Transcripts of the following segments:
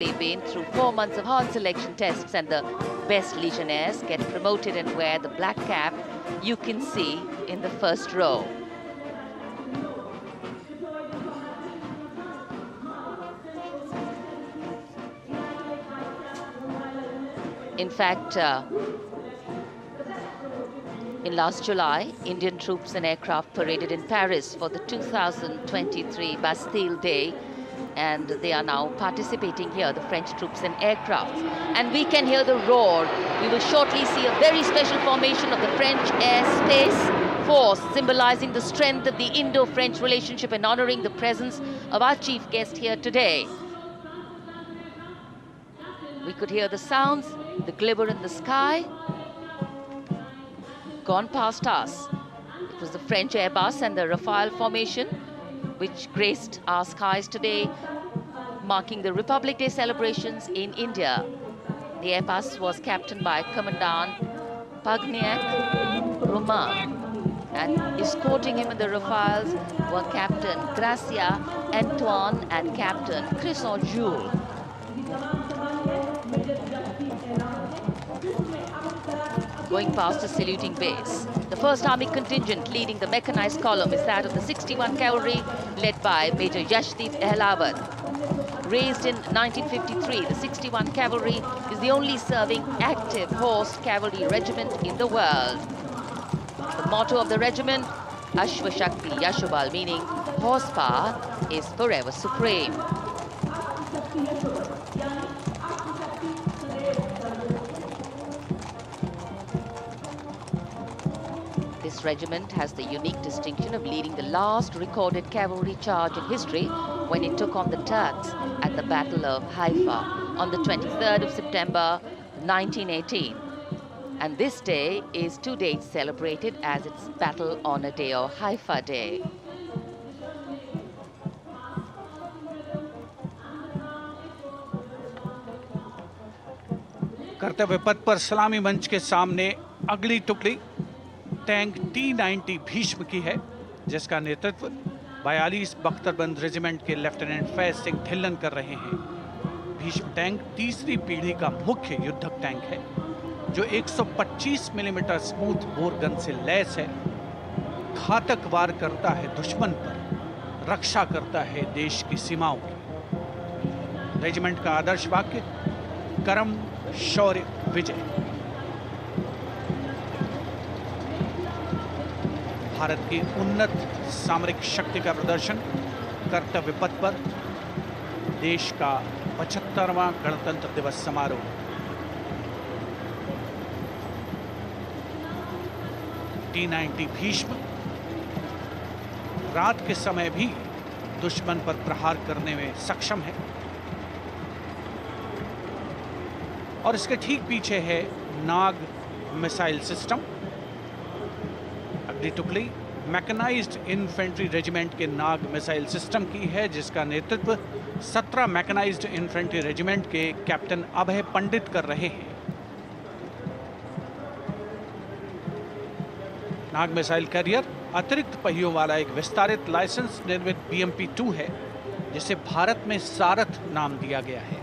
They've been through 4 months of hard selection tests, and the best Legionnaires get promoted and wear the black cap you can see in the first row. In fact, in last July, Indian troops and aircraft paraded in Paris for the 2023 Bastille Day, and they are now participating here, the French troops and aircrafts. And we can hear the roar. We will shortly see a very special formation of the French Air Space Force, symbolizing the strength of the Indo-French relationship and honoring the presence of our chief guest here today. We could hear the sounds, the glimmer in the sky, gone past us. It was the French Airbus and the Rafale formation which graced our skies today, marking the Republic Day celebrations in India. The Airbus was captained by Commandant Pagniak Roman, and escorting him in the Rafales were Captain Gracia Antoine and Captain Crisson Jules. Going past the saluting base. The 1st Army contingent leading the mechanized column is that of the 61 Cavalry, led by Major Yashdeep Ehlawat. Raised in 1953, the 61 Cavalry is the only serving active horse cavalry regiment in the world. The motto of the regiment, Ashwa Shakti Yashobal, meaning horsepower is forever supreme. This regiment has the unique distinction of leading the last recorded cavalry charge in history when it took on the Turks at the Battle of Haifa on the 23rd of September 1918. And this day is to date celebrated as its Battle Honor Day or Haifa Day. कर्तव्य पथ पर सलामी मंच के सामने अगली टुकड़ी tank T-90 Bhishma की है, जिसका नेतृत्व 42 बख्तरबंद रेजिमेंट के लेफ्टिनेंट फैज सिंह ढिल्लन कर रहे हैं। भीष्म टैंक तीसरी पीढ़ी का मुख्य युद्धक टैंक है, जो 125 मिलीमीटर स्मूथ बोर गन से लैस है, घातक वार करता है दुश्मन पर, रक्षा करता है देश की सीमाओं की। रेजिमेंट का आदर्श वाक्य कर्म शौर्य विजय। भारत की उन्नत सामरिक शक्ति का प्रदर्शन कर्तव्य पथ पर देश का 75वां गणतंत्र दिवस समारोह। T-90 भीष्म रात के समय भी दुश्मन पर प्रहार करने में सक्षम है, और इसके ठीक पीछे है नाग मिसाइल सिस्टम। अगली टुकड़ी मैकेनाइज्ड इन्फेंट्री रेजिमेंट के नाग मिसाइल सिस्टम की है, जिसका नेतृत्व 17 मैकेनाइज्ड इन्फेंट्री रेजिमेंट के कैप्टन अभय पंडित कर रहे हैं। नाग मिसाइल कैरियर अतिरिक्त पहियों वाला एक विस्तारित लाइसेंस निर्मित BMP-2 है, जिसे भारत में सारथ नाम दिया गया है।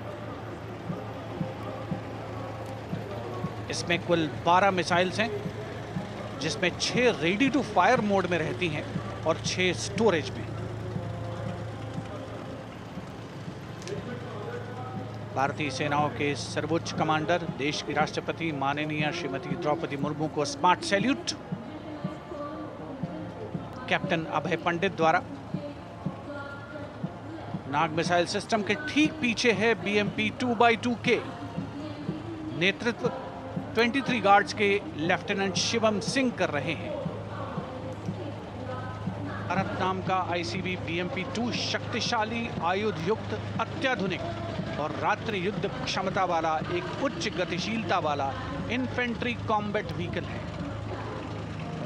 इसमें कुल 12 मिसाइल्स हैं, जिसमें 6 रेडी टू फायर मोड में रहती हैं और 6 स्टोरेज में। भारतीय सेनाओं के सर्वोच्च कमांडर देश की राष्ट्रपति माननीय श्रीमती द्रौपदी मुर्मू को स्मार्ट सैल्यूट कैप्टन अभय पंडित द्वारा। नाग मिसाइल सिस्टम के ठीक पीछे है BMP-2x2K। नेतृत्व 23 गार्ड्स के लेफ्टिनेंट शिवम सिंह कर रहे हैं। भारत नाम का ICB BMP-2 शक्तिशाली आयुध युक्त अत्याधुनिक और रात्रि युद्ध क्षमता वाला एक उच्च गतिशीलता वाला इन्फेंट्री कॉम्बैट व्हीकल है।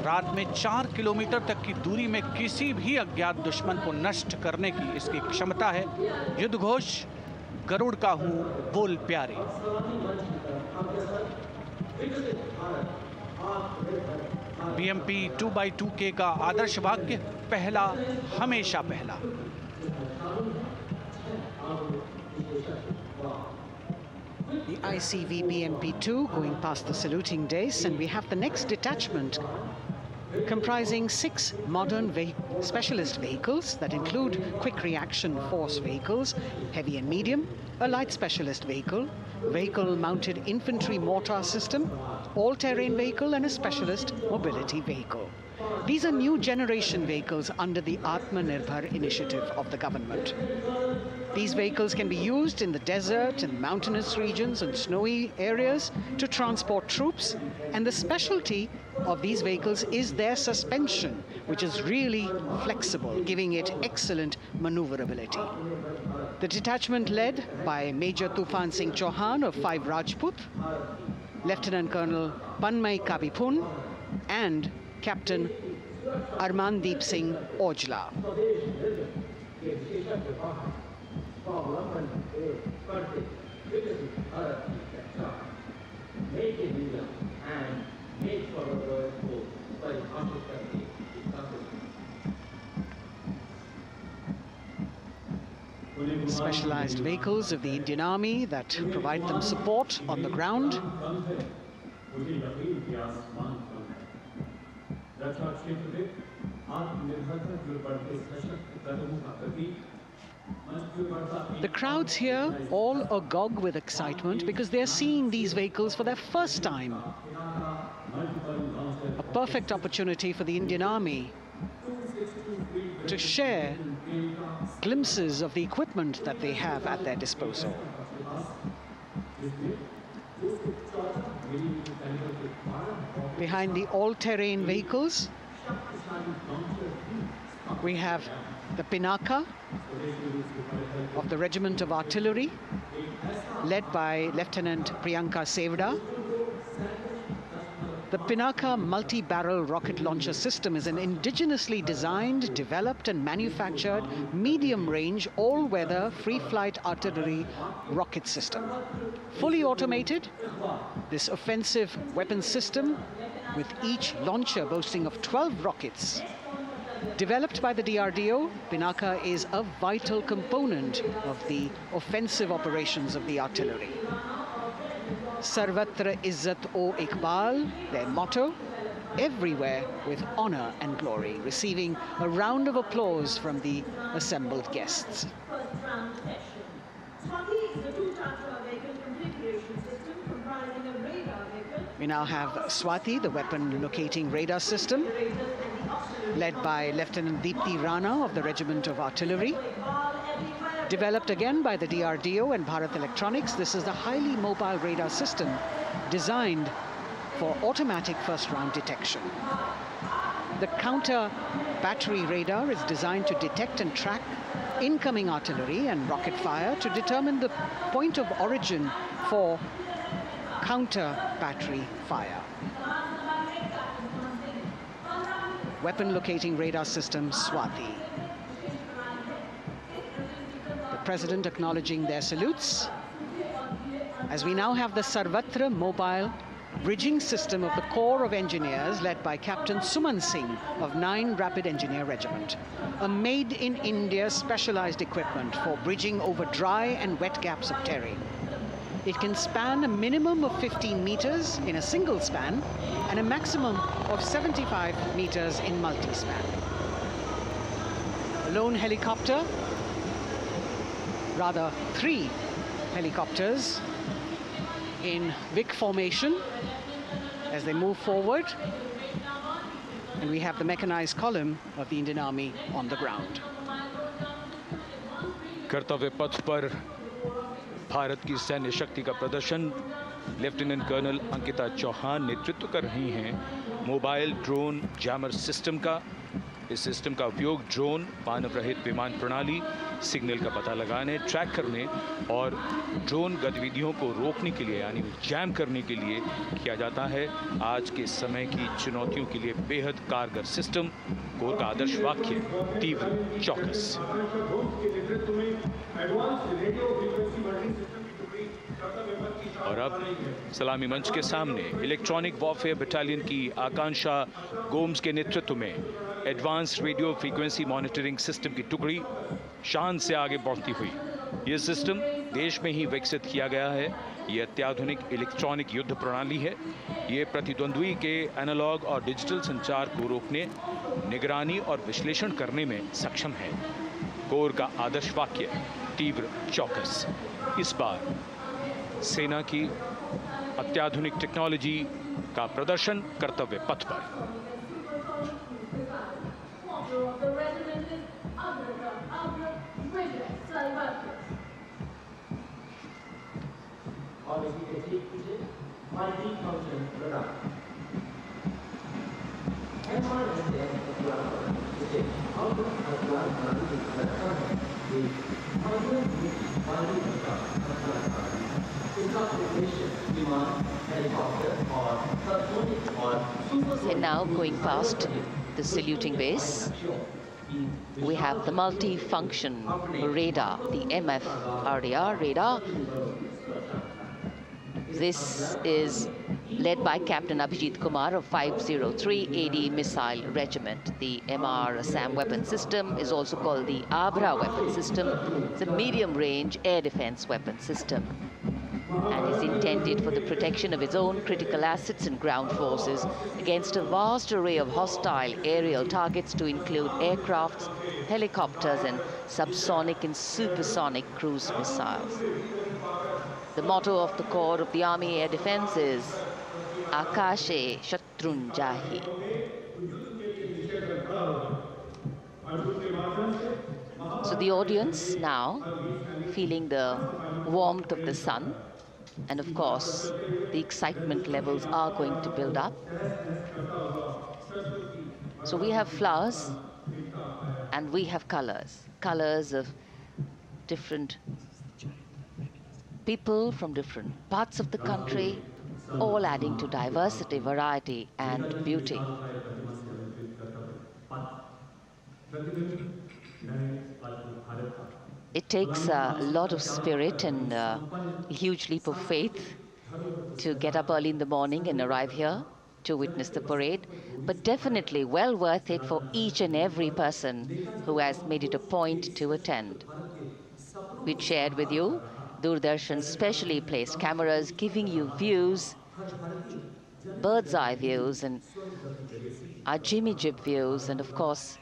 रात में 4 किलोमीटर तक की दूरी में किसी भी अज्ञात दुश्मन को नष्ट करने की इसकी क्षमता है। युद्ध घोष गरुड़ का हूं बोल प्यारे। BMP-2x2K का आदर्श वाक्य पहला हमेशा पहला। ICV BMP-2 going past the saluting dais, and we have the next detachment comprising 6 modern specialist vehicles that include quick reaction force vehicles, heavy and medium, a light specialist vehicle-mounted infantry mortar system, all-terrain vehicle, and a specialist mobility vehicle. These are new generation vehicles under the Atmanirbhar initiative of the government. These vehicles can be used in the desert and mountainous regions and snowy areas to transport troops, and the specialty of these vehicles is their suspension, which is really flexible, giving it excellent maneuverability. The detachment led by Major Tufan Singh Chauhan of 5 Rajput, Lieutenant Colonel Panmay Kabipun, and Captain Armandeep Singh Ojla. Specialized vehicles of the Indian Army that provide them support on the ground. The crowds here all agog with excitement because they're seeing these vehicles for their first time. A perfect opportunity for the Indian Army to share glimpses of the equipment that they have at their disposal. Behind the all-terrain vehicles, we have the Pinaka of the Regiment of Artillery, led by Lieutenant Priyanka Sevda. The Pinaka multi-barrel rocket launcher system is an indigenously designed, developed and manufactured medium-range, all-weather, free-flight artillery rocket system. Fully automated, this offensive weapon system, with each launcher boasting of 12 rockets, developed by the DRDO, Pinaka is a vital component of the offensive operations of the artillery. Sarvatra Izzat o Iqbal, their motto, everywhere with honor and glory, receiving a round of applause from the assembled guests. We now have Swati, the weapon locating radar system, led by Lieutenant Deepthi Rana of the Regiment of Artillery. Developed again by the DRDO and Bharat Electronics, this is a highly mobile radar system designed for automatic first-round detection. The counter battery radar is designed to detect and track incoming artillery and rocket fire to determine the point of origin for counter battery fire. Weapon locating radar system Swati. President acknowledging their salutes, as we now have the Sarvatra mobile bridging system of the Corps of Engineers, led by Captain Suman Singh of 9 Rapid Engineer Regiment, a made-in-India specialized equipment for bridging over dry and wet gaps of terrain. It can span a minimum of 15 meters in a single span and a maximum of 75 meters in multi-span. A lone helicopter, rather 3 helicopters in Vic formation as they move forward, and we have the mechanized column of the Indian Army on the ground. कर्तव्य पथ पर भारत की सैन्य शक्ति का प्रदर्शन lieutenant colonel Ankita Chauhan नेतृत्व कर रही हैं मोबाइल ड्रोन जैमर सिस्टम का। इस सिस्टम का उपयोग ड्रोन, मानव रहित विमान प्रणाली, सिग्नल का पता लगाने, ट्रैक करने और ड्रोन गतिविधियों को रोकने के लिए यानी जैम करने के लिए किया जाता है। आज के समय की चुनौतियों के लिए बेहद कारगर सिस्टम। कोर का आदर्श वाक्य तीव्र चौकस। और अब सलामी मंच के सामने इलेक्ट्रॉनिक वॉरफेयर बटालियन की आकांक्षा गोम्स के नेतृत्व में advance radio frequency monitoring system की टुकड़ी शान से आगे बढ़ती हुई। ये सिस्टम देश में ही विकसित किया गया है। ये अत्याधुनिक इलेक्ट्रॉनिक युद्ध प्रणाली है। ये प्रतिद्वंद्वी के एनालॉग और डिजिटल संचार को रोकने, निगरानी और विश्लेषण करने में सक्षम है। कोर का आदर्श वाक्य तीव्र चौकस। इस बार सेना की अत्याधुनिक टेक्नोलॉजी का प्रदर्शन कर्तव्य पथ पर। And now going past the saluting base, we have the multi-function radar, the MFRDR radar. This is led by Captain Abhijit Kumar of 503 AD Missile Regiment. The MR SAM weapon system is also called the Abra weapon system. It's a medium-range air defense weapon system and is intended for the protection of its own critical assets and ground forces against a vast array of hostile aerial targets to include aircrafts, helicopters, and subsonic and supersonic cruise missiles. The motto of the Corps of the Army Air Defense is Akashe Shatrun Jahi. So the audience now feeling the warmth of the sun, and of course the excitement levels are going to build up. So we have flowers and we have colors of different people from different parts of the country, all adding to diversity, variety, and beauty. It takes a lot of spirit and a huge leap of faith to get up early in the morning and arrive here to witness the parade, but definitely well worth it for each and every person who has made it a point to attend. We shared with you Doordarshan's specially placed cameras giving you views, bird's eye views, and our Jimmy Jib views, and of course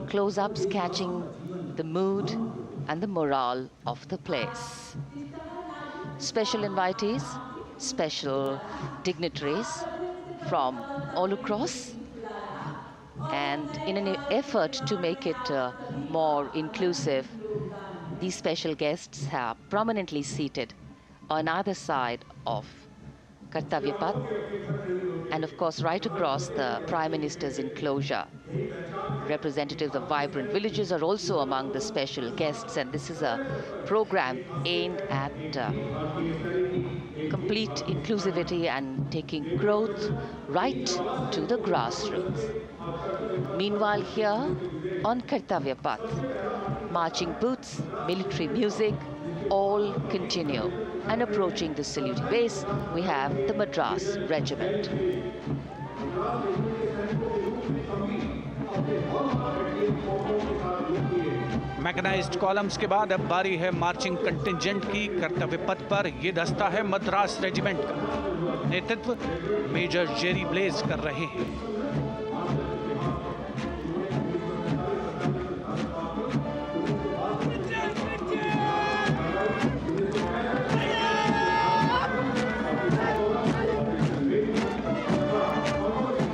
close-ups catching the mood and the morale of the place. Special invitees, special dignitaries from all across, and in an effort to make it more inclusive, these special guests are prominently seated on either side of Kartavya Path, and of course right across the Prime Minister's enclosure. Representatives of vibrant villages are also among the special guests, and this is a program aimed at complete inclusivity and taking growth right to the grassroots. Meanwhile, here on Kartavya Path, marching boots, military music, all continue. And approaching the saluting base, we have the Madras Regiment. Mechanised columns के बाद अब बारी है marching contingent की। कर्तव्य पथ पर ये दस्ता है मद्रास रेजिमेंट का। नेतृत्व मेजर जेरी ब्लेज कर रहे हैं।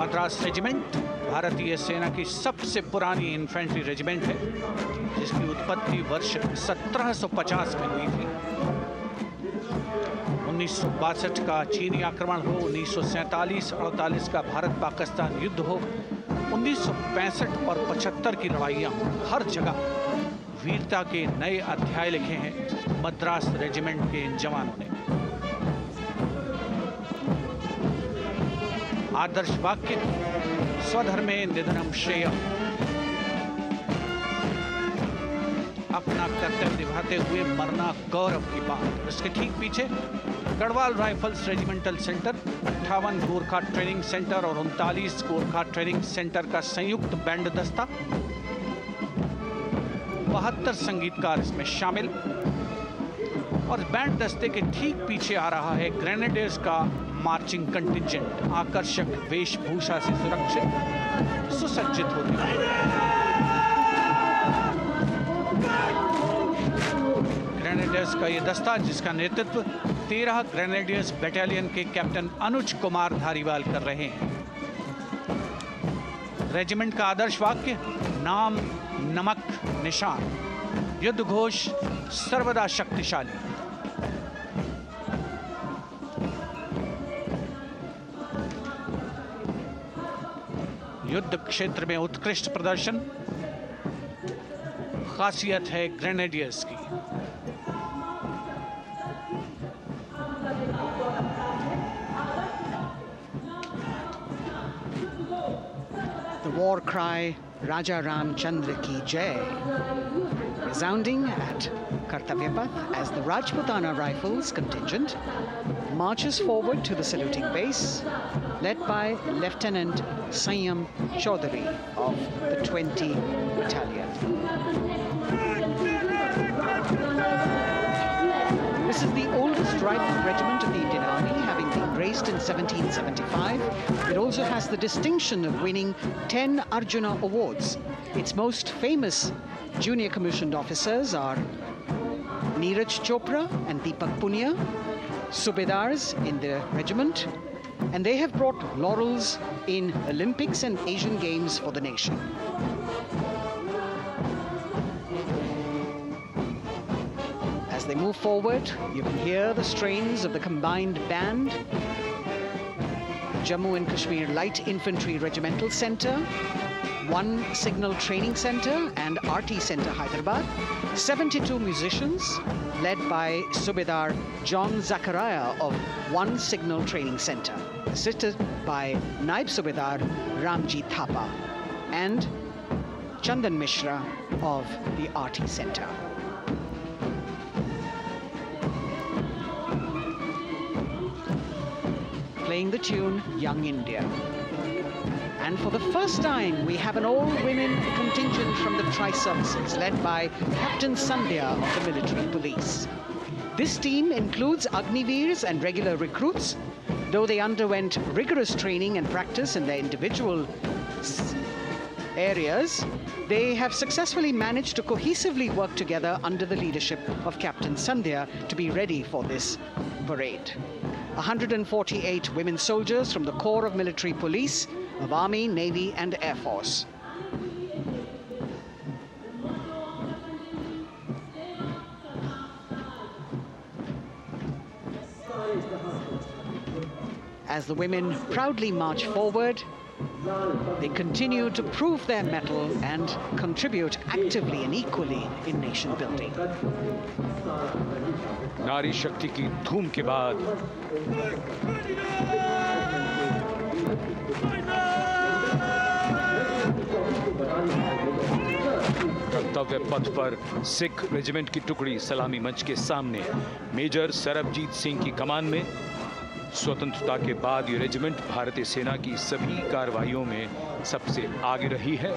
मद्रास रेजिमेंट भारतीय सेना की सबसे पुरानी इन्फेंट्री रेजिमेंट है, जिसकी उत्पत्ति वर्ष 1750 में हुई थी। 1962 का चीनी आक्रमण हो, 1947-48 का भारत पाकिस्तान युद्ध हो, 1965 और 75 की लड़ाइयाँ हो, हर जगह वीरता के नए अध्याय लिखे हैं मद्रास रेजिमेंट के इन जवानों ने। आदर्श वाक्य स्वधर्मे निधनम श्रेय, अपना कर्तव्य निभाते हुए मरना गौरव की बात। इसके ठीक पीछे Garhwal rifles regimental centre, 58 Gorkha training centre और 39 गोरखा ट्रेनिंग सेंटर का संयुक्त बैंड दस्ता। 72 संगीतकार इसमें शामिल। और बैंड दस्ते के ठीक पीछे आ रहा है ग्रेनेडियर्स का मार्चिंग कंटिंजेंट, आकर्षक वेशभूषा से सुरक्षित सुसज्जित होते हुए। ग्रेनेडियर्स का ये दस्ता, जिसका नेतृत्व 13 ग्रेनेडियर्स बटालियन के कैप्टन अनुज कुमार धारीवाल कर रहे हैं। रेजिमेंट का आदर्श वाक्य नाम नमक निशान, युद्ध घोष सर्वदा शक्तिशाली। युद्ध क्षेत्र में उत्कृष्ट प्रदर्शन खासियत है ग्रेनेडियर्स की। The war cry Raja Ramchandra Ki Jai resounding at Kartavya Path as the Rajputana Rifles contingent marches forward to the saluting base, led by Lieutenant Sanyam Chaudhary of the 20 Battalion. This is the oldest rifle regiment of the Indian Army, having been raised in 1775. It also has the distinction of winning 10 Arjuna Awards. Its most famous junior commissioned officers are Neeraj Chopra and Deepak Punia, Subedars in the regiment, and they have brought laurels in Olympics and Asian Games for the nation. As they move forward, you can hear the strains of the combined band. Jammu and Kashmir Light Infantry Regimental Centre, 1 Signal Training Centre and RT Centre Hyderabad, 72 musicians led by Subedar John Zachariah of 1 Signal Training Centre, assisted by Naib Subedar Ramji Thapa and Chandan Mishra of the RT Centre. Playing the tune Young India. And for the first time, we have an all-women contingent from the Tri-Services, led by Captain Sandhya of the Military Police. This team includes Agniveers and regular recruits. Though they underwent rigorous training and practice in their individual areas, they have successfully managed to cohesively work together under the leadership of Captain Sandhya to be ready for this parade. 148 women soldiers from the Corps of Military Police of Army, Navy and Air Force. As the women proudly march forward, they continue to prove their mettle and contribute actively and equally in nation building. नारी शक्ति की धूम के बाद कर्तव्य पथ पर Sikh regiment की टुकड़ी सलामी मंच के सामने मेजर सरबजीत सिंह की कमान में। स्वतंत्रता के बाद ये रेजिमेंट भारतीय सेना की सभी कार्रवाइयों में सबसे आगे रही है।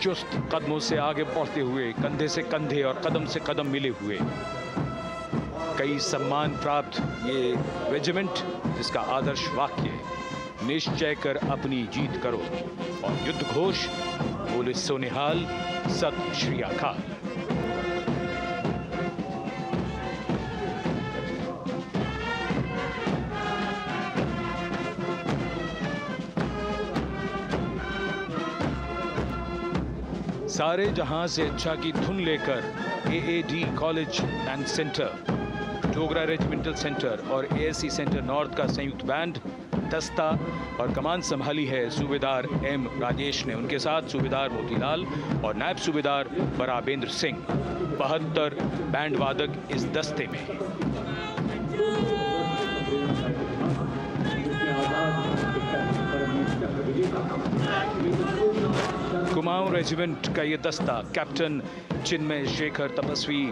चुस्त कदमों से आगे बढ़ते हुए, कंधे से कंधे और कदम से कदम मिले हुए, कई सम्मान प्राप्त ये रेजिमेंट, जिसका आदर्श वाक्य निश्चय कर अपनी जीत करो और युद्ध घोष बोले सोनिहाल सत श्री अकाल। सारे जहां से अच्छा की धुन लेकर AAD college and centre, Dogra regimental centre और एएससी सेंटर नॉर्थ का संयुक्त बैंड, दस्ता और कमान संभाली है सूबेदार एम राजेश ने। उनके साथ सूबेदार मोतीलाल और नायब सूबेदार बराबेंद्र सिंह। 72 बैंड वादक इस दस्ते में। कुमाऊं रेजिमेंट का ये दस्ता कैप्टन चिन्मय शेखर तपस्वी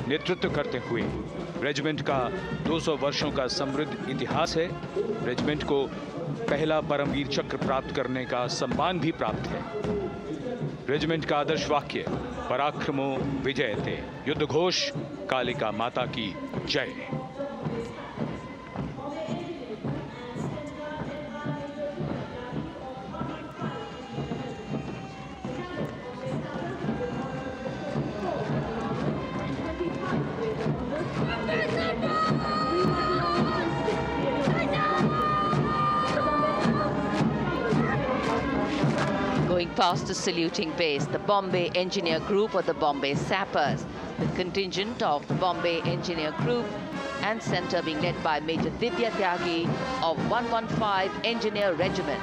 नेतृत्व करते हुए, रेजिमेंट का 200 वर्षों का समृद्ध इतिहास है। रेजिमेंट को पहला परमवीर चक्र प्राप्त करने का सम्मान भी प्राप्त है। रेजिमेंट का आदर्श वाक्य पराक्रमो विजयते, युद्ध घोष कालिका माता की जय। Going past the saluting base, the Bombay Engineer Group or the Bombay Sappers, the contingent of the Bombay Engineer Group and centre being led by Major Divya Tyagi of 115 Engineer Regiment.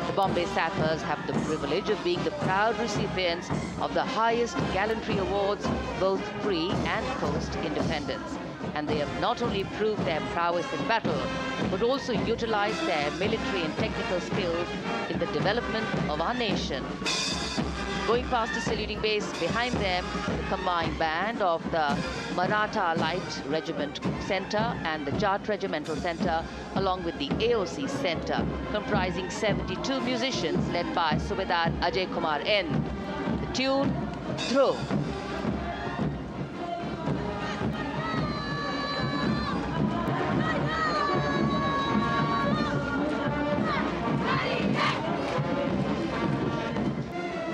The Bombay Sappers have the privilege of being the proud recipients of the highest gallantry awards, both pre and post independence. And they have not only proved their prowess in battle, but also utilized their military and technical skills in the development of our nation. Going past the saluting base, behind them, the combined band of the Maratha Light Regiment Centre and the Jat Regimental Centre, along with the AOC Centre, comprising 72 musicians led by Subedar Ajay Kumar N. The tune, Dhruv.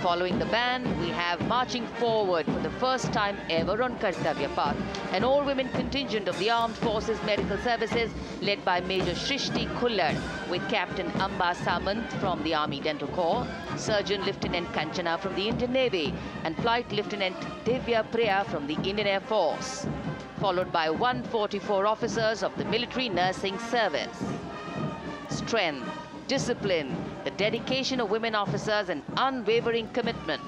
Following the band, we have marching forward for the first time ever on Kartavya Path, an all-women contingent of the Armed Forces Medical Services led by Major Shrishti Khullar with Captain Amba Samant from the Army Dental Corps, Surgeon Lieutenant Kanchana from the Indian Navy and Flight Lieutenant Divya Priya from the Indian Air Force, followed by 144 officers of the Military Nursing Service. Strength, discipline, the dedication of women officers and unwavering commitment.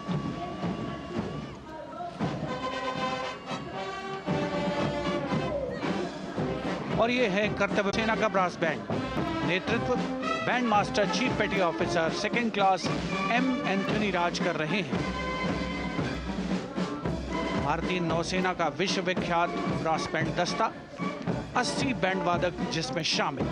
और ये है कर्तव्य सेना का brass band. नेतृत्व band master chief petty officer second class M Anthony Raj कर रहे हैं। भारतीय नौसेना का विश्व विख्यात ब्रास बैंड दस्ता, 80 बैंड वादक जिसमें शामिल।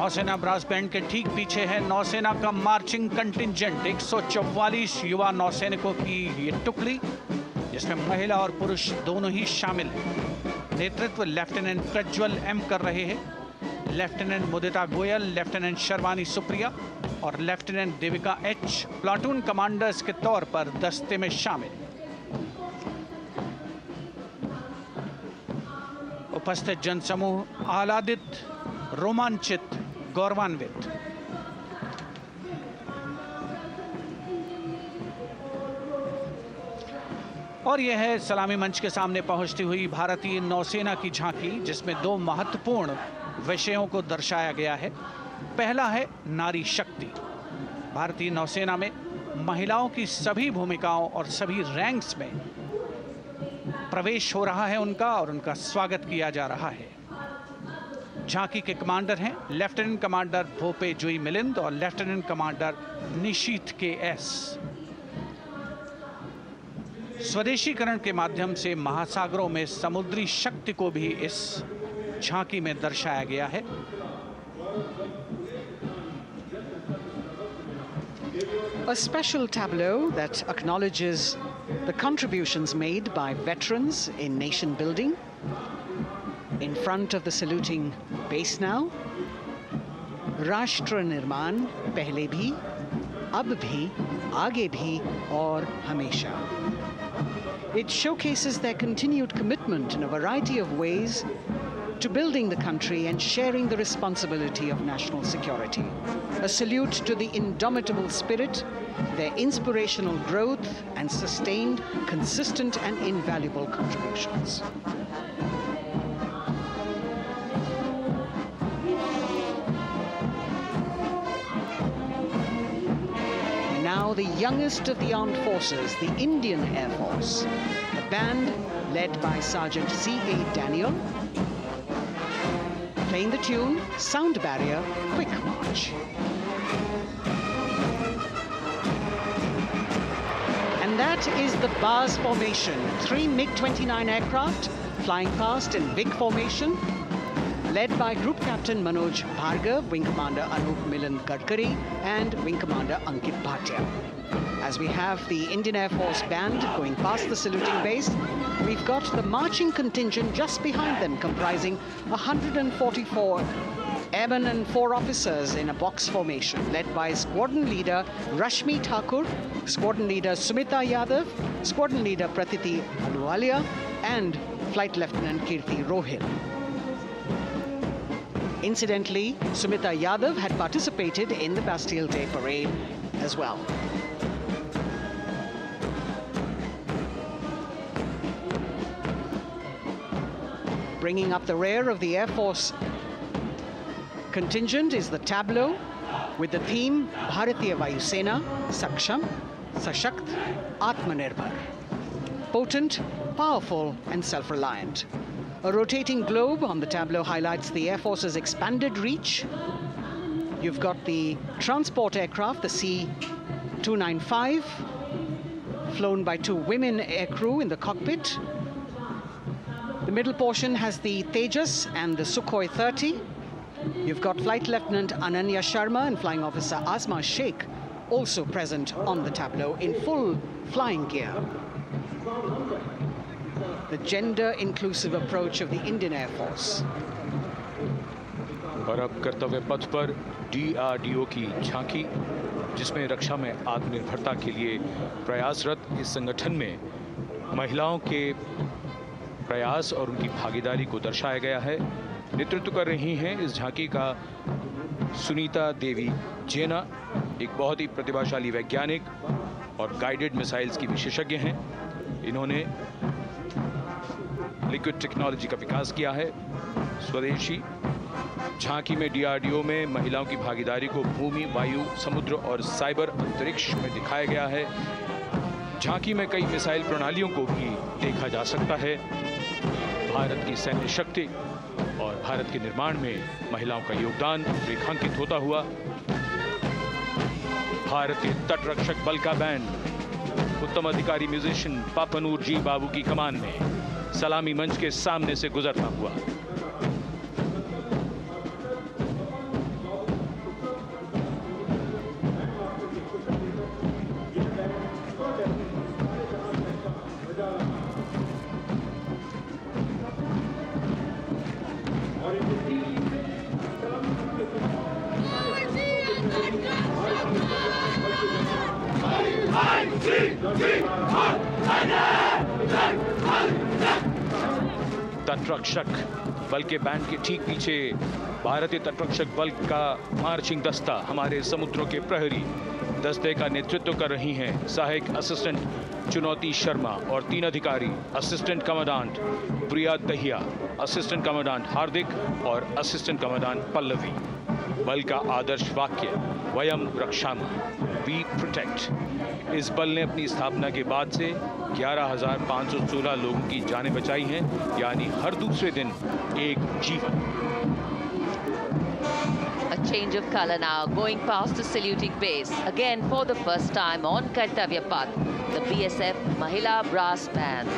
नौसेना ब्रास बैंड के ठीक पीछे है नौसेना का मार्चिंग कंटिंजेंट, 144 युवा नौसैनिकों की ये टुकड़ी, जिसमें महिला और पुरुष दोनों ही शामिल हैं। नेतृत्व लेफ्टिनेंट प्रज्वल एम कर रहे हैं, लेफ्टिनेंट मुदिता गोयल, लेफ्टिनेंट शर्वानी सुप्रिया और lieutenant Devika H platoon commanders के तौर पर दस्ते में शामिल। उपस्थित जनसमूह आह्लादित, रोमांचित, गौरवान्वित। और यह है सलामी मंच के सामने पहुंचती हुई भारतीय नौसेना की झांकी, जिसमें दो महत्वपूर्ण विषयों को दर्शाया गया है। पहला है नारी शक्ति। भारतीय नौसेना में महिलाओं की सभी भूमिकाओं और सभी रैंक्स में प्रवेश हो रहा है उनका, और उनका स्वागत किया जा रहा है। झांकी के कमांडर हैं लेफ्टिनेंट कमांडर भोपे जुई मिलिंद और लेफ्टिनेंट कमांडर निशीथ के एस। स्वदेशीकरण के माध्यम से महासागरों में समुद्री शक्ति को भी इस झांकी में दर्शाया गया है। A special tableau that acknowledges the contributions made by veterans in nation building. In front of the saluting base now, Rashtra Nirman pehle bhi, ab bhi, aage bhi aur hamesha. It showcases their continued commitment in a variety of ways to building the country and sharing the responsibility of national security. A salute to the indomitable spirit, their inspirational growth and sustained, consistent and invaluable contributions. Now the youngest of the armed forces, the Indian Air Force, the band led by Sergeant C.A. Daniel, Playing the tune, sound barrier, quick march. And that is the bars formation. 3 MiG-29 aircraft flying past in big formation, led by Group Captain Manoj Bhargav, Wing Commander Anup Milan Gadkari, and Wing Commander Ankit Bhatia. As we have the Indian Air Force band going past the saluting base, we've got the marching contingent just behind them, comprising 144 airmen and 4 officers in a box formation, led by Squadron Leader Rashmi Thakur, Squadron Leader Sumita Yadav, Squadron Leader Pratiti Aluwalia, and Flight Lieutenant Kirti Rohil. Incidentally, Sumita Yadav had participated in the Bastille Day parade as well. Bringing up the rear of the Air Force contingent is the tableau with the theme Bharatiya Vayu Sena, Saksham, Sashakt, Atmanirbhar. Potent, powerful and self-reliant. A rotating globe on the tableau highlights the Air Force's expanded reach. You've got the transport aircraft, the C-295, flown by 2 women aircrew in the cockpit. The middle portion has the Tejas and the Sukhoi 30. You've got Flight Lieutenant Ananya Sharma and Flying Officer Azma Sheikh also present on the tableau in full flying gear. The gender-inclusive approach of the Indian Air Force. और अब कर्तव्य पथ पर DRDO की झांकी, जिसमें रक्षा में आत्मनिर्भरता के लिए प्रयासरत इस संगठन में महिलाओं के प्रयास और उनकी भागीदारी को दर्शाया गया है। नेतृत्व कर रही हैं इस झांकी का सुनीता देवी जेना, एक बहुत ही प्रतिभाशाली वैज्ञानिक और गाइडेड मिसाइल्स की विशेषज्ञ हैं। इन्होंने लिक्विड टेक्नोलॉजी का विकास किया है, स्वदेशी। झांकी में DRDO में महिलाओं की भागीदारी को भूमि, वायु, समुद्र और साइबर अंतरिक्ष में दिखाया गया है। झांकी में कई मिसाइल प्रणालियों को भी देखा जा सकता है। भारत की सैन्य शक्ति और भारत के निर्माण में महिलाओं का योगदान रेखांकित होता हुआ भारतीय तटरक्षक बल का बैंड उत्तम अधिकारी म्यूजिशियन पापनूर जी बाबू की कमान में सलामी मंच के सामने से गुजरता हुआ। तटरक्षक बल के बैंड के ठीक पीछे भारतीय तटरक्षक बल का मार्चिंग दस्ता हमारे समुद्रों के प्रहरी दस्ते का नेतृत्व कर रही हैं सहायक असिस्टेंट चुनौती शर्मा और 3 अधिकारी, असिस्टेंट कमांडेंट प्रिया दहिया, असिस्टेंट कमांडेंट हार्दिक और असिस्टेंट कमांडेंट पल्लवी। बल का आदर्श वाक्य वयम रक्षामः, वी प्रोटेक्ट। इस बल ने अपनी स्थापना के बाद से 11,516 लोगों की जानें बचाई हैं, यानी हर दूसरे दिन एक जीवन। A change of color now, going past the saluting base. Again, for the first time on Kartavya Path, the BSF Mahila Brass Band,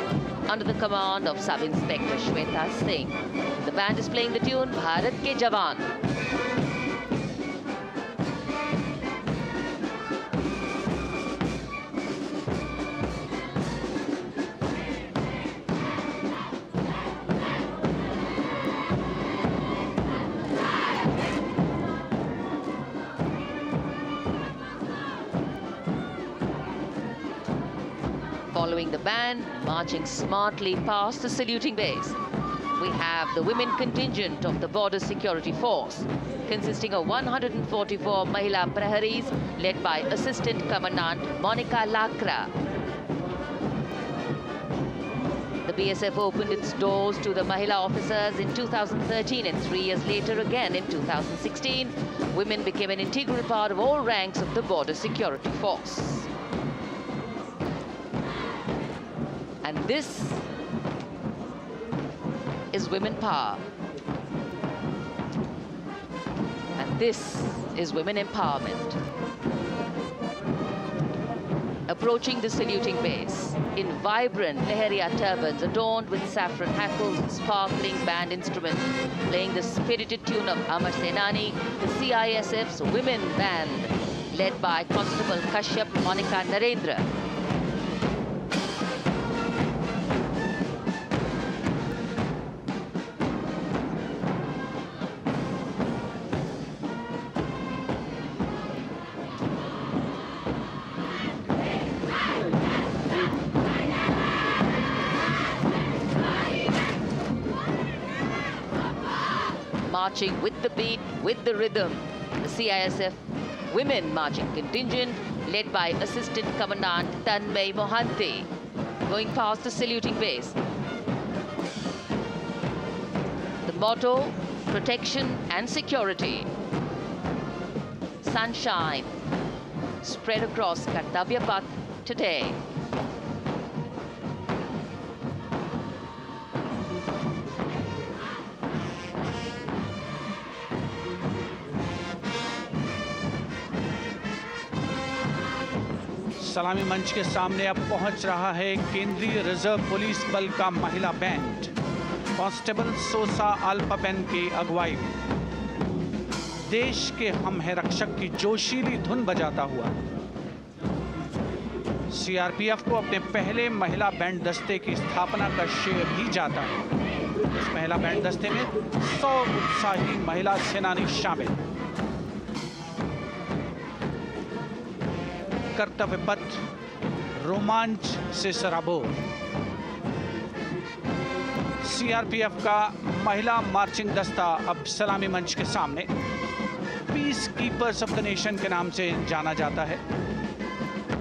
under the command of Sub-Inspector Shweta Singh. The band is playing the tune Bharat Ke Jawan. Following the band, marching smartly past the saluting base, we have the women contingent of the Border Security Force, consisting of 144 Mahila Praharis, led by Assistant Commandant Monica Lakra. The BSF opened its doors to the Mahila officers in 2013, and 3 years later again in 2016, women became an integral part of all ranks of the Border Security Force. And this is women power. This is women empowerment. Approaching the saluting base in vibrant Lehariya turbans adorned with saffron hackles and sparkling band instruments, playing the spirited tune of Amar Senani, the CISF's women band, led by Constable Kashyap Monica Narendra. Marching with the beat, with the rhythm, the CISF Women Marching Contingent, led by Assistant Commandant Tanmay Mohanty, going past the saluting base. The motto, protection and security. Sunshine spread across Kartavya Path today. सलामी मंच के सामने अब पहुंच रहा है केंद्रीय reserve police बल का महिला बैंड कांस्टेबल सोसा अल्पापेन की अगुवाई में देश के हम है रक्षक की जोशीली धुन बजाता हुआ सीआरपीएफ को अपने पहले महिला बैंड दस्ते की स्थापना का श्रेय भी जाता है। इस महिला बैंड दस्ते में 100 उत्साही महिला सेनानी शामिल। कर्तव्य पथ रोमांच से सराबोर। सीआरपीएफ का महिला मार्चिंग दस्ता अब सलामी मंच के सामने peace keepers of the nation के नाम से जाना जाता है।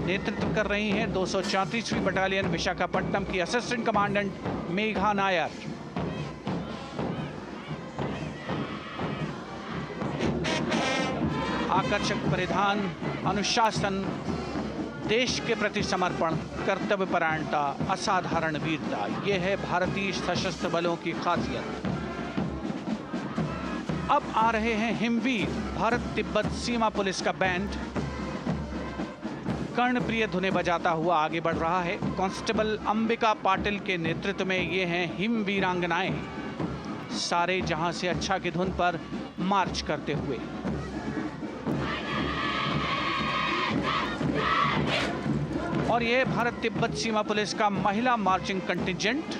नेतृत्व कर रही हैं 234वीं बटालियन विशाखापट्टनम की असिस्टेंट कमांडेंट मेघा नायर। आकर्षक परिधान, अनुशासन, देश के प्रति समर्पण, कर्तव्य परायणता, असाधारण वीरता, ये है भारतीय सशस्त्र बलों की खासियत। अब आ रहे हैं हिमवीर भारत तिब्बत सीमा पुलिस का बैंड कर्णप्रिय धुनें बजाता हुआ आगे बढ़ रहा है। कांस्टेबल अंबिका पाटिल के नेतृत्व में ये हैं हिमवीरांगनाएं, सारे जहां से अच्छा की धुन पर मार्च करते हुए। और ये भारत तिब्बत सीमा पुलिस का महिला मार्चिंग कंटिजेंट,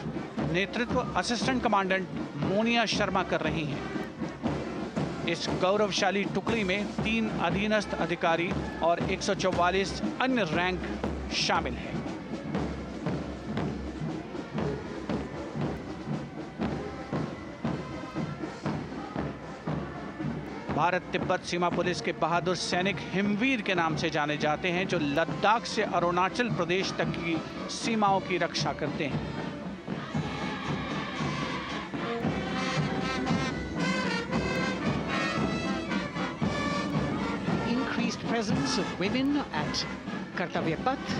नेतृत्व असिस्टेंट कमांडेंट मोनिया शर्मा कर रही हैं। इस गौरवशाली टुकड़ी में 3 अधीनस्थ अधिकारी और 144 अन्य रैंक शामिल हैं। भारत तिब्बत सीमा पुलिस के बहादुर सैनिक हिमवीर के नाम से जाने जाते हैं, जो लद्दाख से अरुणाचल प्रदेश तक की सीमाओं की रक्षा करते हैं। Increased presence of women at Kartavya Path,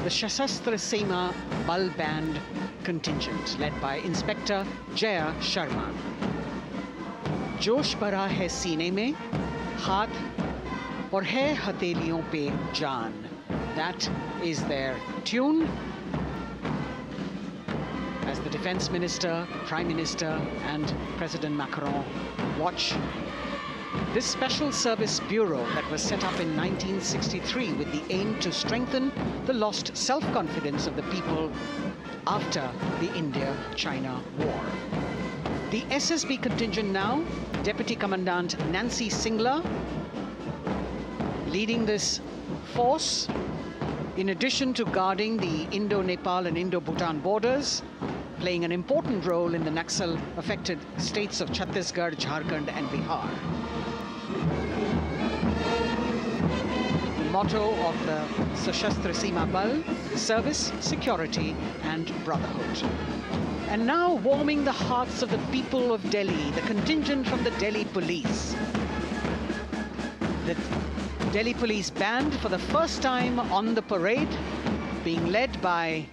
the Shasastra Seema Bal Band contingent led by Inspector Jaya Sharma. जोश भरा है सीने में, हाथ और है हथेलियों पे जान. That is their tune. As the Defense Minister, Prime Minister and President Macron watch this Special Service Bureau that was set up in 1963 with the aim to strengthen the lost self-confidence of the people after the India-China war. The SSB contingent now, Deputy Commandant Nancy Singla, leading this force, in addition to guarding the Indo-Nepal and Indo-Bhutan borders, playing an important role in the Naxal-affected states of Chhattisgarh, Jharkhand and Bihar. The motto of the Sashastra Seema Bal, service, security and brotherhood. And now warming the hearts of the people of Delhi, the contingent from the Delhi Police. The Delhi Police Band for the first time on the parade, being led by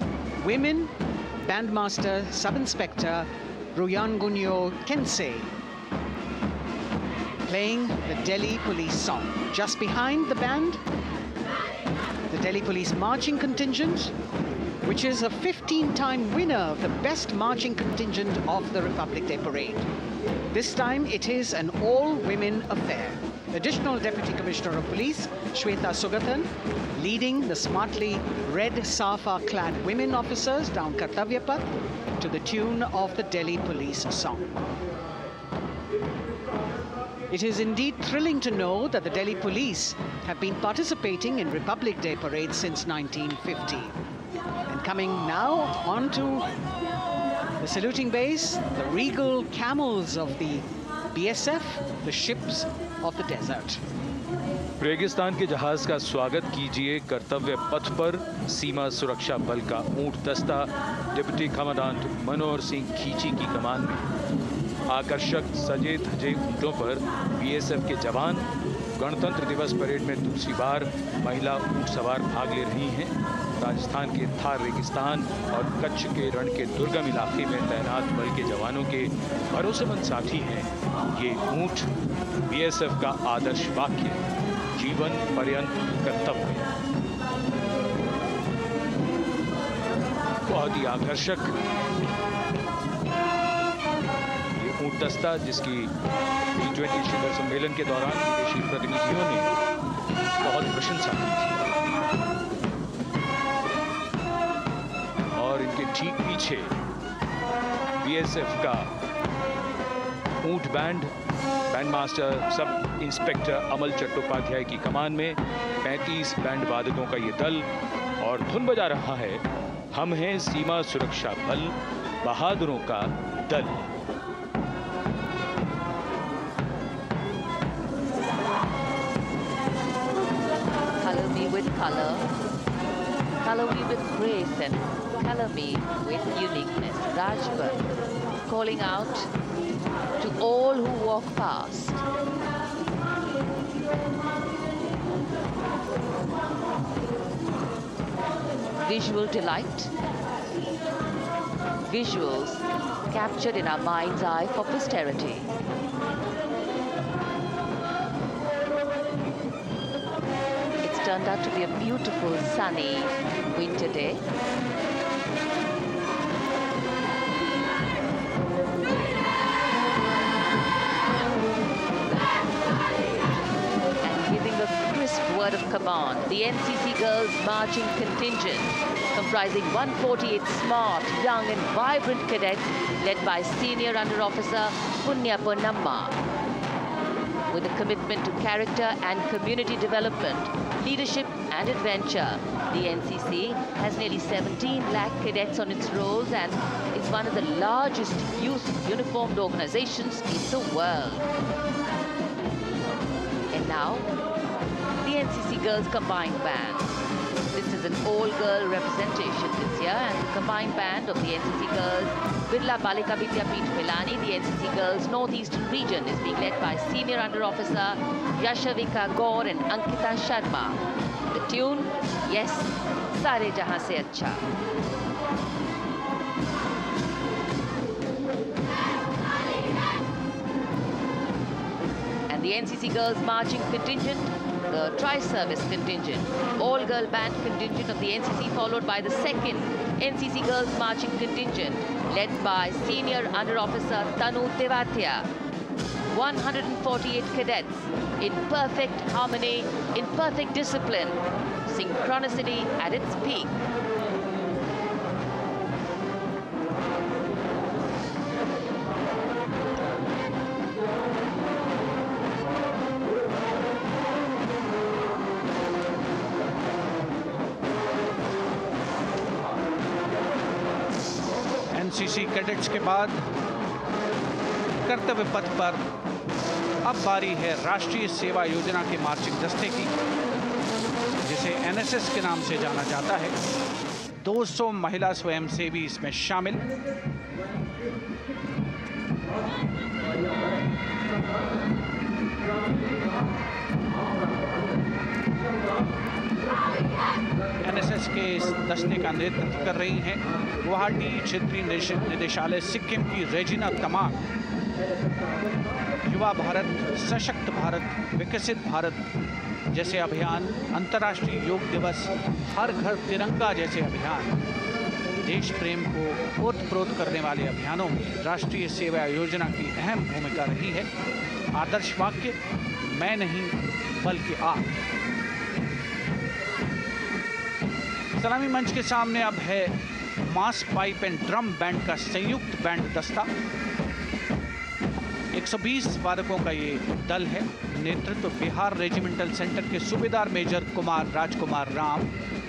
women, Bandmaster Sub-Inspector Ruyangunyo Kensei. playing the Delhi Police song. Just behind the band, the Delhi Police marching contingent, which is a 15-time winner of the best marching contingent of the Republic Day Parade. This time it is an all-women affair. Additional Deputy Commissioner of Police, Shweta Sugathan, leading the smartly red safa-clad women officers down Kartavya Path to the tune of the Delhi Police song. It is indeed thrilling to know that the Delhi Police have been participating in Republic Day parades since 1950. And coming now onto the saluting base, the regal camels of the BSF, the ships of the desert. रेगिस्तान के जहाज का स्वागत कीजिए कर्तव्य पथ पर सीमा सुरक्षा बल का ऊंट दस्ता डिप्टी कमांडेंट मनोहर सिंह खींची की कमान में। आकर्षक सजे धजे ऊंटों पर बीएसएफ के जवान। गणतंत्र दिवस परेड में दूसरी बार महिला ऊंट सवार भाग ले रही हैं। राजस्थान के थार रेगिस्तान और कच्छ के रण के दुर्गम इलाके में तैनात बल के जवानों के भरोसेमंद साथी हैं। ये ऊंट बीएसएफ का आदर्श वाक्य, जीवन पर्यंत कर्तव्य। बहुत ही आकर्षक ये ऊंट दस्ता, जिसकी G20 शिखर सम्मेलन के दौरान विदेशी प्रतिनिधियों ने बहुत प्रशंसा की थी। और इनके ठीक पीछे बीएसएफ का ऊंट बैंड मास्टर सब इंस्पेक्टर अमल चट्टोपाध्याय की कमान में 35 बैंड वादकों का ये दल, और धुन बजा रहा है हम हैं सीमा सुरक्षा बल, बहादुरों का दल। Color me with color, color me with grace, and color me with uniqueness. Rajput calling out to all who walk past. Visual delight. Visuals captured in our mind's eye for posterity. It's turned out to be a beautiful, sunny winter day. Word of command, the NCC Girls Marching Contingent, comprising 148 smart, young and vibrant cadets led by Senior Under Officer Punya Ponnamma. With a commitment to character and community development, leadership and adventure, the NCC has nearly 17 lakh cadets on its rolls and is one of the largest youth uniformed organizations in the world. And now, the NCC Girls Combined Band. This is an all-girl representation this year, and the combined band of the NCC Girls Birla Balika Vidyapeeth Pilani, the NCC Girls Northeastern region, is being led by Senior Under Officer Yashavika Gaur and Ankita Sharma. The tune, yes, Sare Jahan Se Acha. And the NCC Girls Marching Contingent, the Tri-Service Contingent, all-girl band contingent of the NCC, followed by the second NCC Girls Marching Contingent, led by Senior Under Officer Tanu Tewatia. 148 cadets in perfect harmony, in perfect discipline, synchronicity at its peak. NCC cadets के बाद कर्तव्य पथ पर अब बारी है राष्ट्रीय सेवा योजना के मार्चिंग दस्ते की, जिसे एनएसएस के नाम से जाना जाता है। 200 महिला स्वयंसेवी इसमें शामिल। एनएसएस के इस दस्ते का नेतृत्व कर रही हैं गुवाहाटी क्षेत्रीय निदेशालय सिक्किम की रेजिना तमांग। युवा भारत, सशक्त भारत, विकसित भारत जैसे अभियान, अंतर्राष्ट्रीय योग दिवस, हर घर तिरंगा जैसे अभियान, देश प्रेम को ओतप्रोत करने वाले अभियानों में राष्ट्रीय सेवा योजना की अहम भूमिका रही है। आदर्श वाक्य, मैं नहीं बल्कि आप। सलामी मंच के सामने अब है मास पाइप एंड ड्रम बैंड का संयुक्त बैंड दस्ता। 120 वादकों का ये दल है। नेतृत्व बिहार रेजिमेंटल सेंटर के सूबेदार मेजर कुमार राजकुमार राम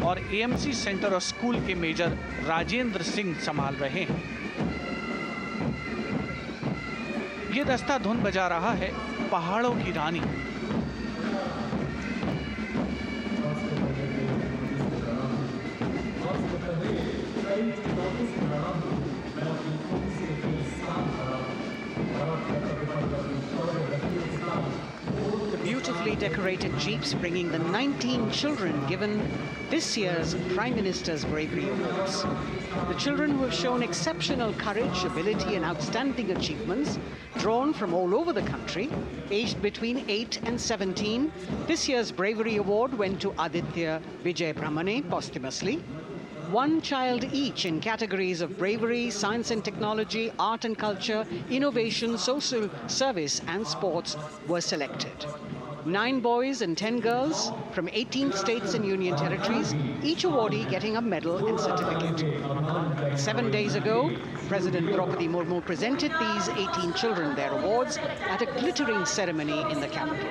और एएमसी सेंटर और स्कूल के मेजर राजेंद्र सिंह संभाल रहे हैं। ये दस्ता धुन बजा रहा है पहाड़ों की रानी। The beautifully decorated jeeps bringing the 19 children given this year's Prime Minister's Bravery Awards. The children who have shown exceptional courage, ability and outstanding achievements, drawn from all over the country, aged between 8 and 17. This year's Bravery Award went to Aditya Vijay Brahmane posthumously. One child each in categories of bravery, science and technology, art and culture, innovation, social service and sports were selected. 9 boys and 10 girls from 18 states and union territories, each awardee getting a medal and certificate. 7 days ago, President Draupadi Murmu presented these 18 children their awards at a glittering ceremony in the capital.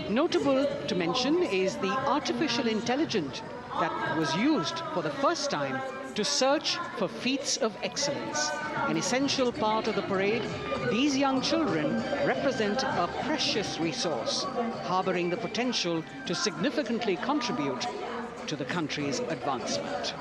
Notable to mention is the artificial intelligence that was used for the first time to search for feats of excellence. An essential part of the parade, these young children represent a precious resource, harboring the potential to significantly contribute to the country's advancement.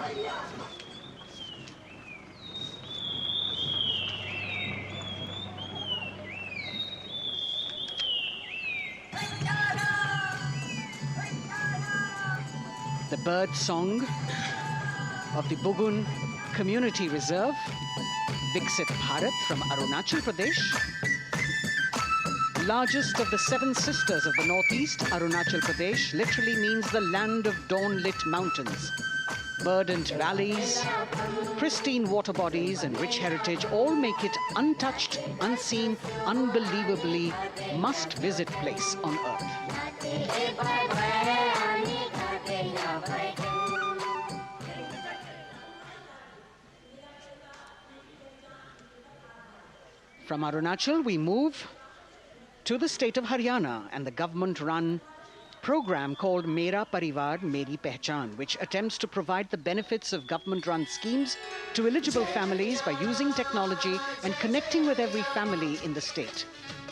The bird song of the Bugun Community Reserve, Viksit Bharat from Arunachal Pradesh. Largest of the 7 sisters of the Northeast, Arunachal Pradesh literally means the land of dawn-lit mountains. Verdant valleys, pristine water bodies and rich heritage all make it untouched, unseen, unbelievably must-visit place on earth. From Arunachal, we move to the state of Haryana and the government-run program called Mera Parivar Meri Pehchan, which attempts to provide the benefits of government-run schemes to eligible families by using technology and connecting with every family in the state.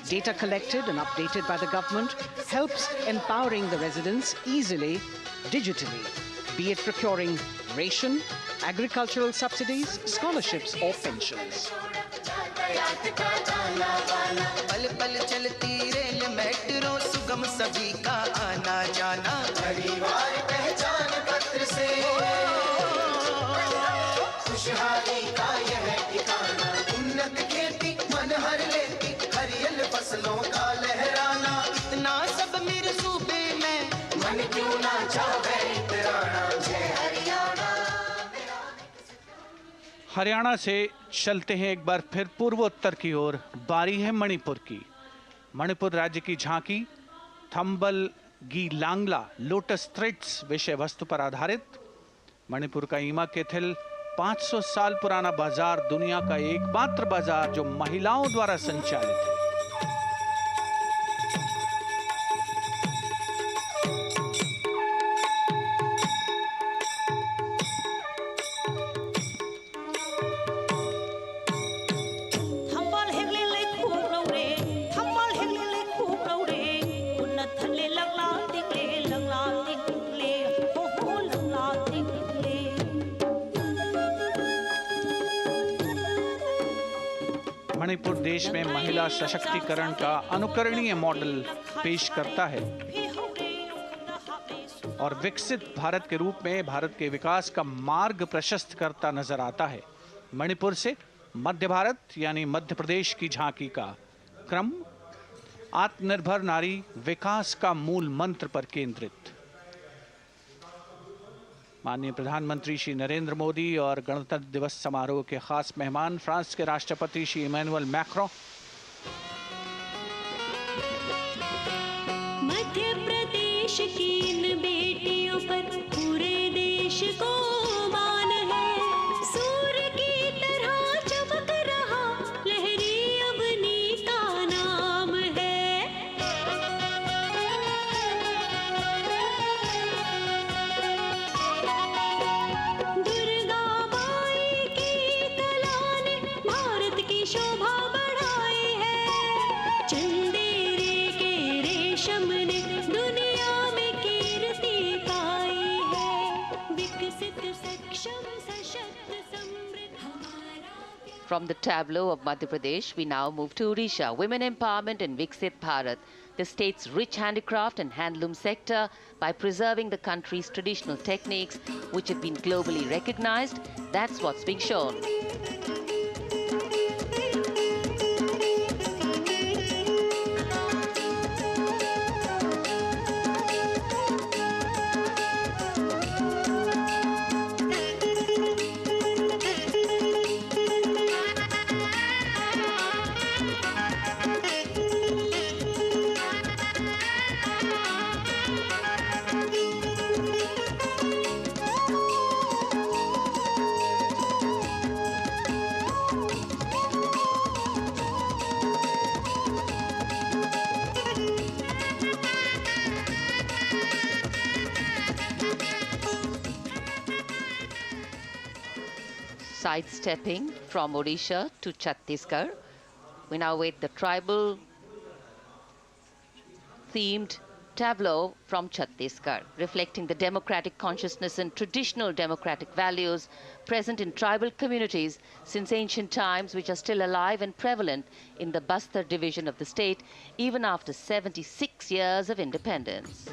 Data collected and updated by the government helps empowering the residents easily, digitally, be it procuring ration, agricultural subsidies, scholarships or pensions. पल पल चलती rail metro सुगम सभी का आना जाना परिवार पहचान पत्र से खुशहाली का यह ठिकाना उन्नत खेती मन हर लेती हरियल फसलों का लहराना इतना सब मेरे सूबे में मन क्यों ना चाहे इतराना जय हरियाणा। हरियाणा से चलते हैं एक बार फिर पूर्वोत्तर की ओर। बारी है मणिपुर की। मणिपुर राज्य की झांकी थंबल गी लांगला लोटस थ्रेड्स विषय वस्तु पर आधारित। मणिपुर का ईमा केथिल 500 साल पुराना बाजार, दुनिया का एकमात्र बाजार जो महिलाओं द्वारा संचालित है। मणिपुर देश में महिला सशक्तिकरण का अनुकरणीय मॉडल पेश करता है और विकसित भारत के रूप में भारत के विकास का मार्ग प्रशस्त करता नजर आता है। मणिपुर से मध्य भारत यानी मध्य प्रदेश की झांकी का क्रम आत्मनिर्भर नारी विकास का मूल मंत्र पर केंद्रित। माननीय प्रधानमंत्री श्री नरेंद्र मोदी और गणतंत्र दिवस समारोह के खास मेहमान फ्रांस के राष्ट्रपति श्री इमैनुअल मैक्रों। मध्य प्रदेश की इन बेटियों पर पूरे देश को मान है। सूर्य की तरह चमक रहा लहरी अवनी का नाम है। दुर्गा माई की कला ने भारत की शोभा बढ़ाई है। चंदेरे के रेशम ने दुनिया में कीर्ति पाई है। विकसित सक्षम सशक्त समृद्ध हमारा प्यार। From the tableau of Madhya Pradesh, we now move to Odisha. Women empowerment in Viksit Bharat, the state's rich handicraft and handloom sector, by preserving the country's traditional techniques, which have been globally recognized. That's what's being shown. Sidestepping from Odisha to Chhattisgarh, we now wait the tribal themed tableau from Chhattisgarh, reflecting the democratic consciousness and traditional democratic values present in tribal communities since ancient times, which are still alive and prevalent in the Bastar division of the state, even after 76 years of independence.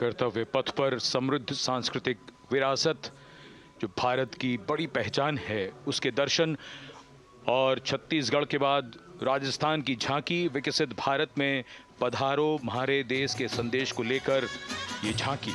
कर्तव्य पथ पर समृद्ध सांस्कृतिक विरासत जो भारत की बड़ी पहचान है, उसके दर्शन, और छत्तीसगढ़ के बाद राजस्थान की झांकी विकसित भारत में पधारो म्हारे देश के संदेश को लेकर ये झांकी।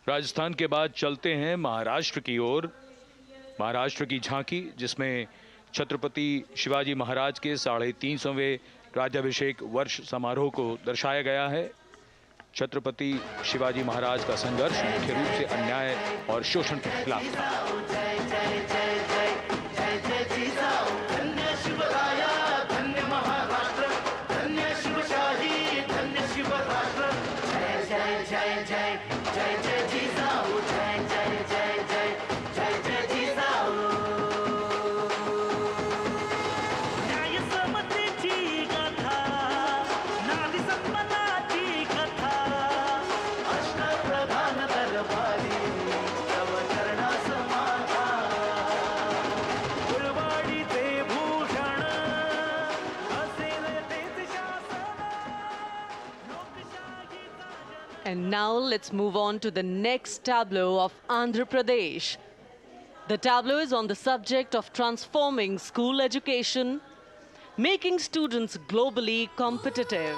राजस्थान के बाद चलते हैं महाराष्ट्र की ओर। महाराष्ट्र की झांकी जिसमें छत्रपति शिवाजी महाराज के 350वें राज्याभिषेक वर्ष समारोह को दर्शाया गया है। छत्रपति शिवाजी महाराज का संघर्ष मुख्य रूप से अन्याय और शोषण के खिलाफ था। And now let's move on to the next tableau of Andhra Pradesh. The tableau is on the subject of transforming school education, making students globally competitive.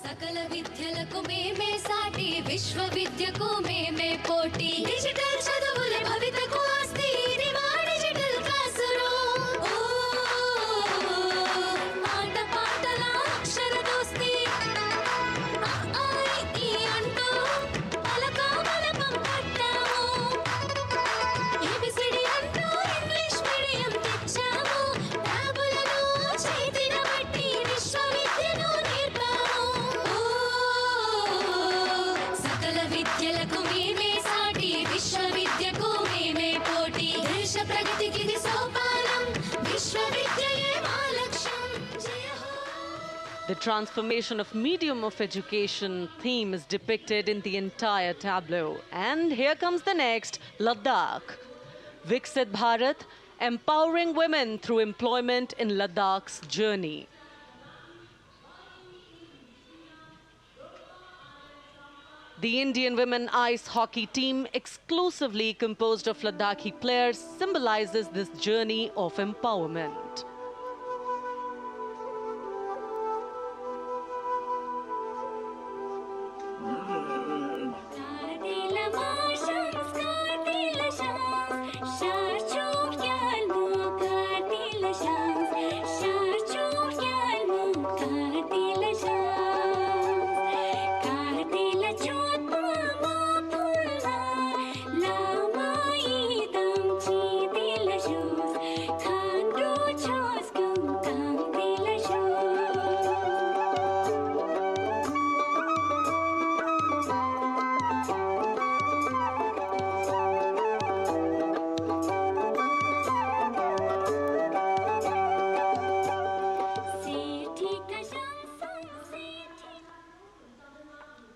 सकल विद्यలకు మేమే సాటి విశ్వవిద్యకు మేమే పోటీ డిజిటల్ చదువుల భవితకు ఆస్తి ఇది మా డిజిటల్ క్లాస్ రూమ్ ఆట పాటల అక్షర దోస్తి ఆ ఈ అంటూ పలక బలపం పట్టాము ఏబిసిడి అంటూ ఇంగ్లీష్ మీడియం తెచ్చాము ట్యాబులను చేతిన బట్టి విశ్వవిద్యను నేర్పాము సకల విద్యలకు మేమే సాటి విశ్వవిద్యకు మేమే పోటీ దేశ ప్రగతికి ఇది సోపానం విశ్వవిద్యయే మా లక్ష్యం జయ హో. The transformation of medium of education theme is depicted in the entire tableau. And here comes the next, Ladakh. Viksit Bharat, empowering women through employment in Ladakh's journey. The Indian women ice hockey team, exclusively composed of Ladakhi players, symbolizes this journey of empowerment. Kartila marshals, kartila shams, sharchuk yalmu, kartila shams, sharchuk yalmu, kartila shams, kartila chotma mapulha, lama idam chitila shams, khandru choskum kamtila shams.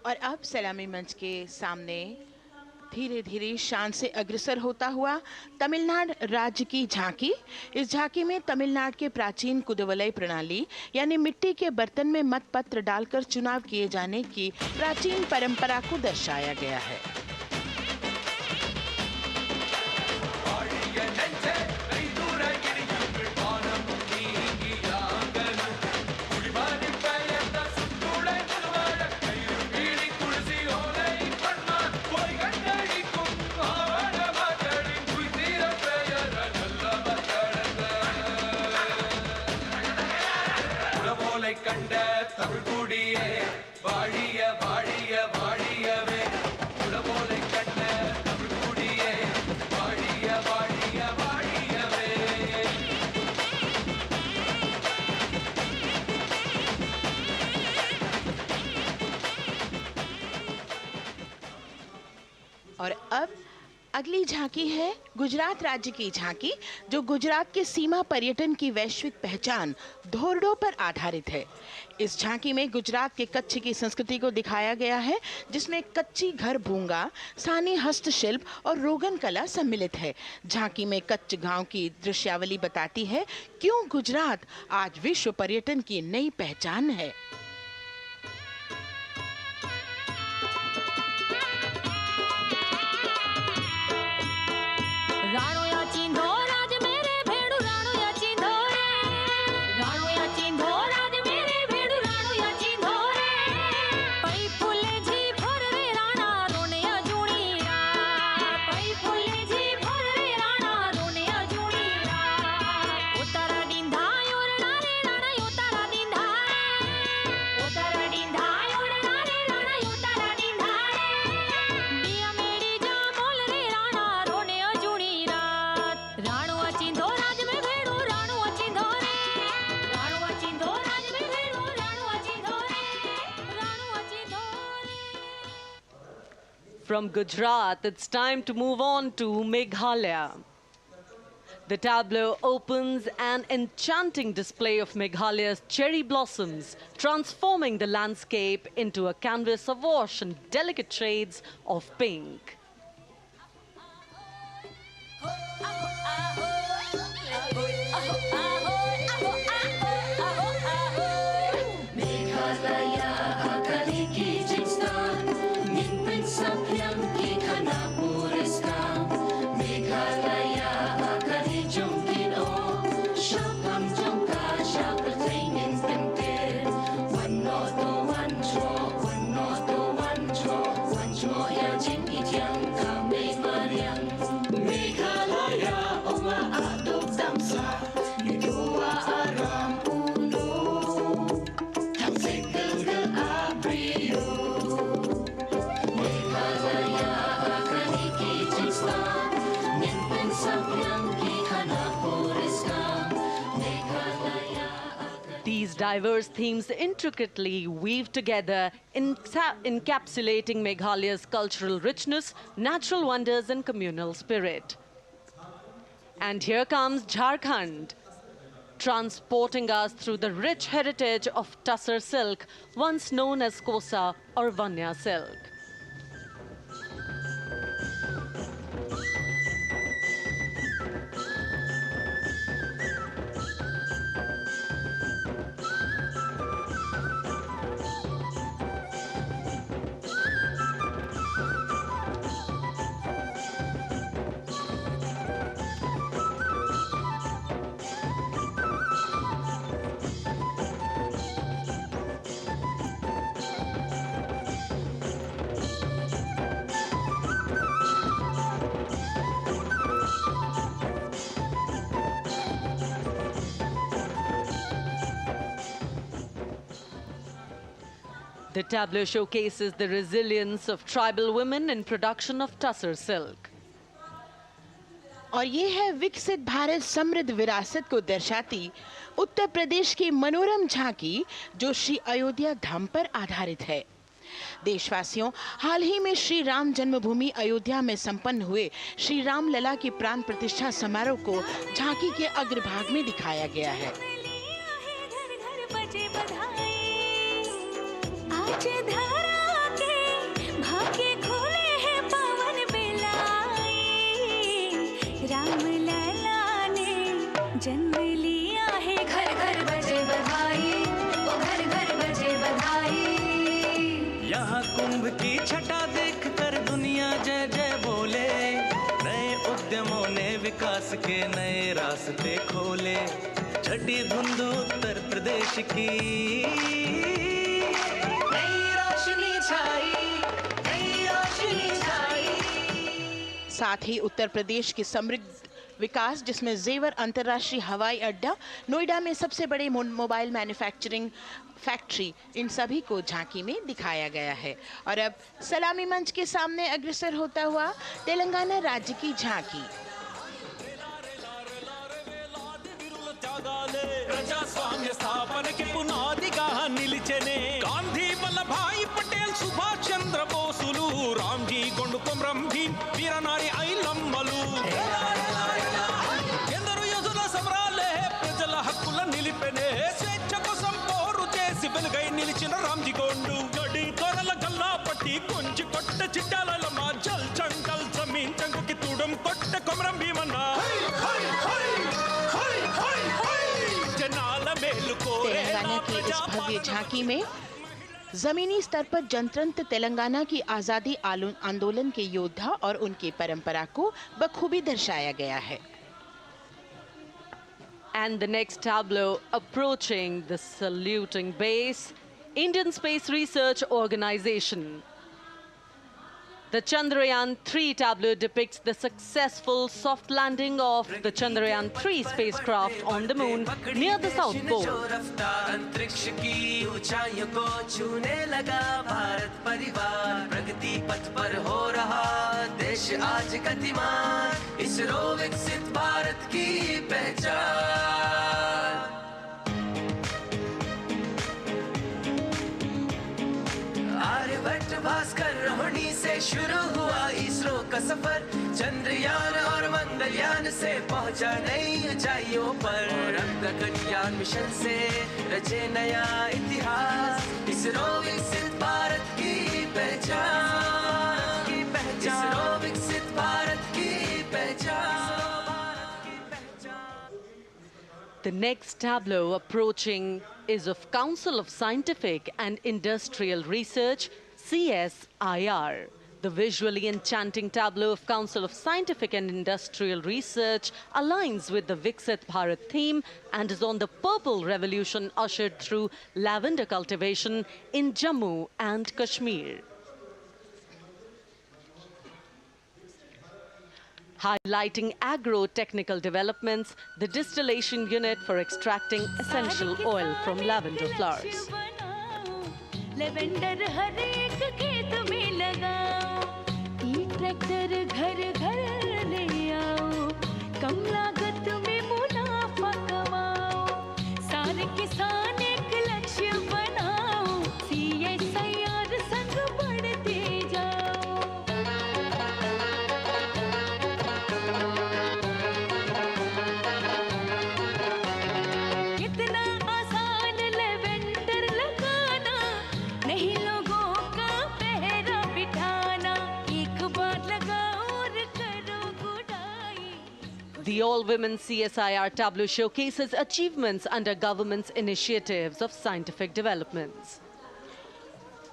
और अब सलामी मंच के सामने धीरे धीरे शान से अग्रसर होता हुआ तमिलनाडु राज्य की झांकी। इस झांकी में तमिलनाडु के प्राचीन कुदवलय प्रणाली यानी मिट्टी के बर्तन में मतपत्र डालकर चुनाव किए जाने की प्राचीन परंपरा को दर्शाया गया है। और अब अगली झांकी है गुजरात राज्य की झांकी, जो गुजरात के सीमा पर्यटन की वैश्विक पहचान धोरडो पर आधारित है। इस झांकी में गुजरात के कच्छ की संस्कृति को दिखाया गया है, जिसमें कच्ची घर भूंगा, स्थानीय हस्तशिल्प और रोगन कला सम्मिलित है। झांकी में कच्छ गांव की दृश्यावली बताती है क्यों गुजरात आज विश्व पर्यटन की नई पहचान है। राणो या चिंधो राज मेरे भेड़ू राणो या चिंधो रे राणो या चिंधो राज मेरे भेड़ू राणो या चिंधो रे पई फुले जी भर रे राणा रोने या जुणी रात पई फुले जी भर रे राणा रोने या जुणी रात उतारा डिंधा योरना रे राणा उतारा डिंधा उतारा डिंधा योरना रे राणा उतारा डिंधा दिया मेरी जा बोल रे राणा रोने या जुणी राणो अचिंधो राज में भेड़ो राणो अचिंधो रे राणो अचिंधो राज में भेड़ो राणो अचिंधो रे राणो अचिंधो रे। From Gujarat, it's time to move on to Meghalaya. The tableau opens an enchanting display of Meghalaya's cherry blossoms, transforming the landscape into a canvas awash in delicate shades of pink. Meghalaya, Akali ki jinsta damsa, ये dua aram uno, हम से गल abrio, Meghalaya akani ki jista, ninten samyang ki khana poriska, Meghalaya. These diverse themes intricately weave together, encapsulating Meghalaya's cultural richness, natural wonders, and communal spirit. And here comes Jharkhand, transporting us through the rich heritage of Tussar silk, once known as Kosa or Vanya silk. The tableau showcases the resilience of tribal women in production of Tussar silk. और ये है विकसित भारत समृद्ध विरासत को दर्शाती उत्तर प्रदेश की मनोरम झांकी, जो श्री अयोध्या धाम पर आधारित है। देशवासियों, हाल ही में श्री राम जन्मभूमि अयोध्या में संपन्न हुए श्री राम लला की प्राण प्रतिष्ठा समारोह को झांकी के अग्रभाग में दिखाया गया है। आज धरा के भाग्य खोले हैं पवन बिलाई, राम लला ने जन्म लिया है, घर घर बजे बधाई, ओ घर घर बजे बधाई। यहाँ कुंभ की छटा देख कर दुनिया जय जय बोले, नए उद्यमों ने विकास के नए रास्ते खोले, छठी धुंध उत्तर प्रदेश की साथ ही उत्तर प्रदेश की समृद्ध विकास, जिसमें जेवर अंतर्राष्ट्रीय हवाई अड्डा, नोएडा में सबसे बड़े मोबाइल मैन्युफैक्चरिंग फैक्ट्री, इन सभी को झांकी में दिखाया गया है। और अब सलामी मंच के सामने अग्रसर होता हुआ तेलंगाना राज्य की झांकी। ప్రజాస్వామ్య స్థాపనకి పునాదిగా నిలిచెనే గాంధీ వల్లభాయ్ పటేల్ సుభాష్ చంద్ర బోసులు రామ్జీ గొండు కొమరం భీం వీరనారి ఐలమ్మలు ఎందరో యోధుల సమరాలే ప్రజల హక్కుల నిలిపెనే స్వేచ్ఛ కోసం పోరు చేసి వెలుగై నిలిచిన రామ్జీ గొండు గడి కొరల గల్లా పట్టి కొంచి కొట్ట చిట్టాలమ్మ జల్ జంగల్ జమీన్ చంగుకి తూడం కొట్ట కొమరం భీమన్న तेलंगाना की इस भव्य झांकी में जमीनी स्तर पर जनतंत्र तेलंगाना की आजादी आंदोलन के योद्धा और उनकी परंपरा को बखूबी दर्शाया गया है। And the next tableau approaching the saluting base, Indian Space Research Organization. The Chandrayaan-3 tableau depicts the successful soft landing of the Chandrayaan-3 spacecraft on the moon near the South Pole. अंतरिक्ष की ऊंचाइयों को छूने लगा भारत परिवार, प्रगति पथ पर हो रहा देश आज गतिमान, इसरो विकसित भारत की पहचान। आर्यभट्ट भास्कर रोहिणी से शुरू हुआ इसरो का सफर, चंद्रयान और मंगलयान से पहुंचा नई ऊंचाइयों पर, अब गगनयान मिशन से रचे नया इतिहास, इसरो विकसित भारत की पहचान, इसरो विकसित भारत की पहचान। The next tableau approaching is of Council of Scientific and Industrial Research, CSIR. The visually enchanting tableau of Council of Scientific and Industrial Research aligns with the Viksit Bharat theme and is on the Purple Revolution ushered through lavender cultivation in Jammu and Kashmir. highlighting agro-technical developments, the distillation unit for extracting essential oil from lavender flowers. Lavender हर एक खेत में लगाओ, ई tractor घर घर ले आओ, कम लागत में मुनाफा कमाओ, सारे किसान एक लक्ष्य बनाओ, CSIR संग बढ़ते जाओ। कितना आसान लेवेंडर लगाना, नहीं लोगों का पहरा बिठाना, एक बार लगाओ और करो गुडाई। The all-women CSIR tableau showcases achievements under government's initiatives of scientific developments.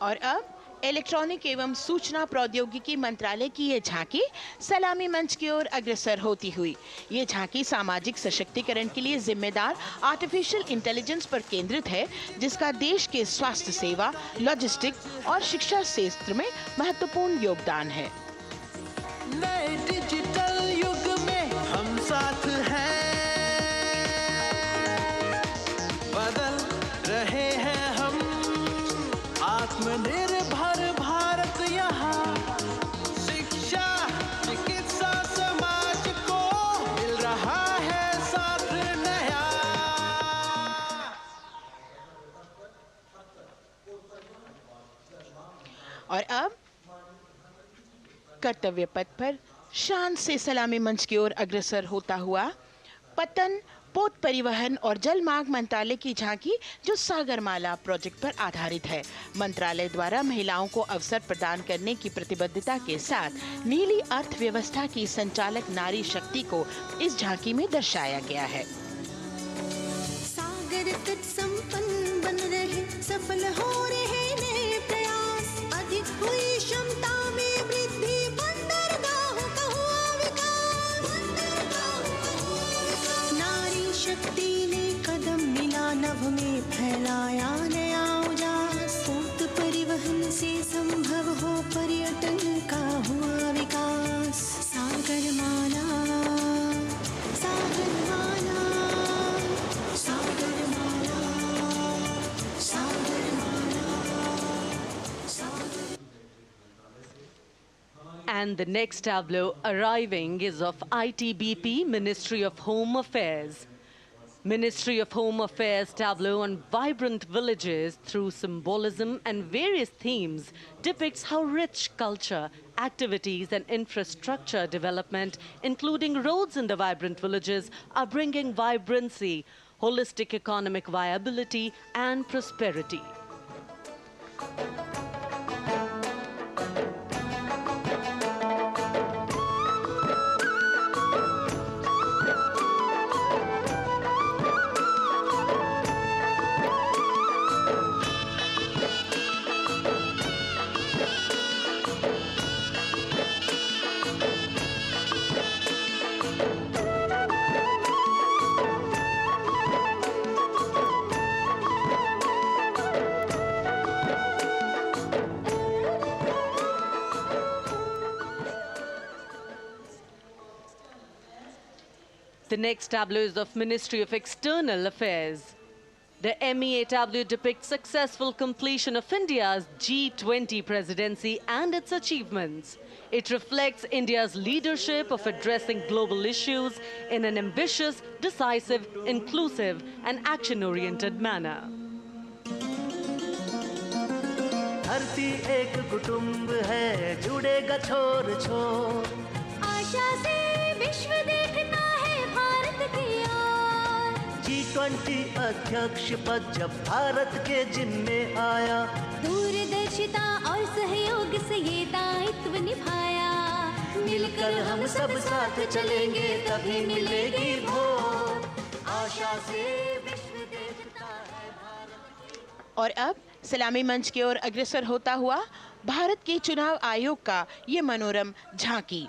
और अब इलेक्ट्रॉनिक एवं सूचना प्रौद्योगिकी मंत्रालय की ये झांकी सलामी मंच की ओर अग्रसर होती हुई। ये झांकी सामाजिक सशक्तिकरण के लिए जिम्मेदार आर्टिफिशियल इंटेलिजेंस पर केंद्रित है, जिसका देश के स्वास्थ्य सेवा, लॉजिस्टिक और शिक्षा क्षेत्र में महत्वपूर्ण योगदान है। नए डिजिटल युग में हम साथ हैं, बदल रहे हैं हम, आत्मनिर्भर भारत यहाँ, शिक्षा चिकित्सा समाज को मिल रहा है साथ नया। और अब कर्तव्य पथ पर शान से सलामी मंच की ओर अग्रसर होता हुआ पतन, पोत परिवहन और जल मार्ग मंत्रालय की झांकी, जो सागरमाला प्रोजेक्ट पर आधारित है। मंत्रालय द्वारा महिलाओं को अवसर प्रदान करने की प्रतिबद्धता के साथ नीली अर्थव्यवस्था की संचालक नारी शक्ति को इस झांकी में दर्शाया गया है। सागर तट संपन्न बन रहे, सफल हो रहे नए प्रयास, अधिक हुई क्षमता में वृद्धि, बंदरगाहों का हुआ विकास, नारी शक्ति ने कदम मिला नभ में, फैलाया नया उजास, पोत परिवहन से संभव हो पर्यटन का हुआ विकास। सागरमाला, सागरमाला, सागरमाला, सागरमाला, सागर। And the next tableau arriving is of ITBP, Ministry of Home Affairs. Ministry of Home Affairs tableau on vibrant villages through symbolism and various themes depicts how rich culture, activities and infrastructure development, including roads in the vibrant villages, are bringing vibrancy, holistic economic viability and prosperity. The next tableau is of Ministry of External Affairs. The MEA tableau depicts successful completion of India's G20 presidency and its achievements. It reflects India's leadership of addressing global issues in an ambitious, decisive, inclusive and action-oriented manner. धरती एक कुटुंब है, जुड़ेगा छोर छोर, आशा से विश्व देखता है भारत की ओर। G20 अध्यक्ष पद जब भारत के जिम्मे आया, दूरदर्शिता और सहयोग से ये दायित्व निभाया, मिलकर हम सब साथ चलेंगे तभी मिलेगी भोर, आशा से विश्व देखता है भारत। और अब सलामी मंच की ओर अग्रसर होता हुआ भारत के चुनाव आयोग का ये मनोरम झांकी।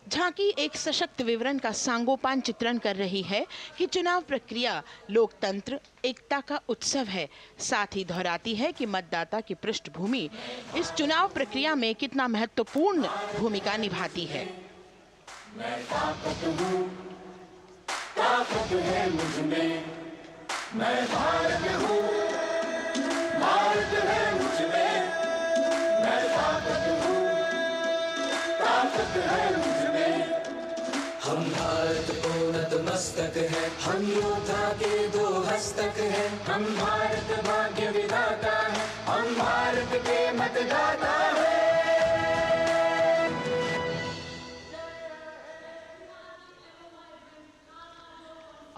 झांकी एक सशक्त विवरण का सांगोपान चित्रण कर रही है कि चुनाव प्रक्रिया लोकतंत्र, एकता का उत्सव है। साथ ही दोहराती है कि मतदाता की पृष्ठभूमि इस चुनाव प्रक्रिया में कितना महत्वपूर्ण भूमिका निभाती है। मैं ताकत हूँ, ताकत है मुझ में, मैं भारत हूँ, भारत है मुझ में, मैं ताकत हूँ, ताकत है मुझ में। हम भारत को नतमस्तक है, हम योद्धा के दो हस्तक है, हम भारत भाग्य विधाता है, हम भारत के मतदाता है।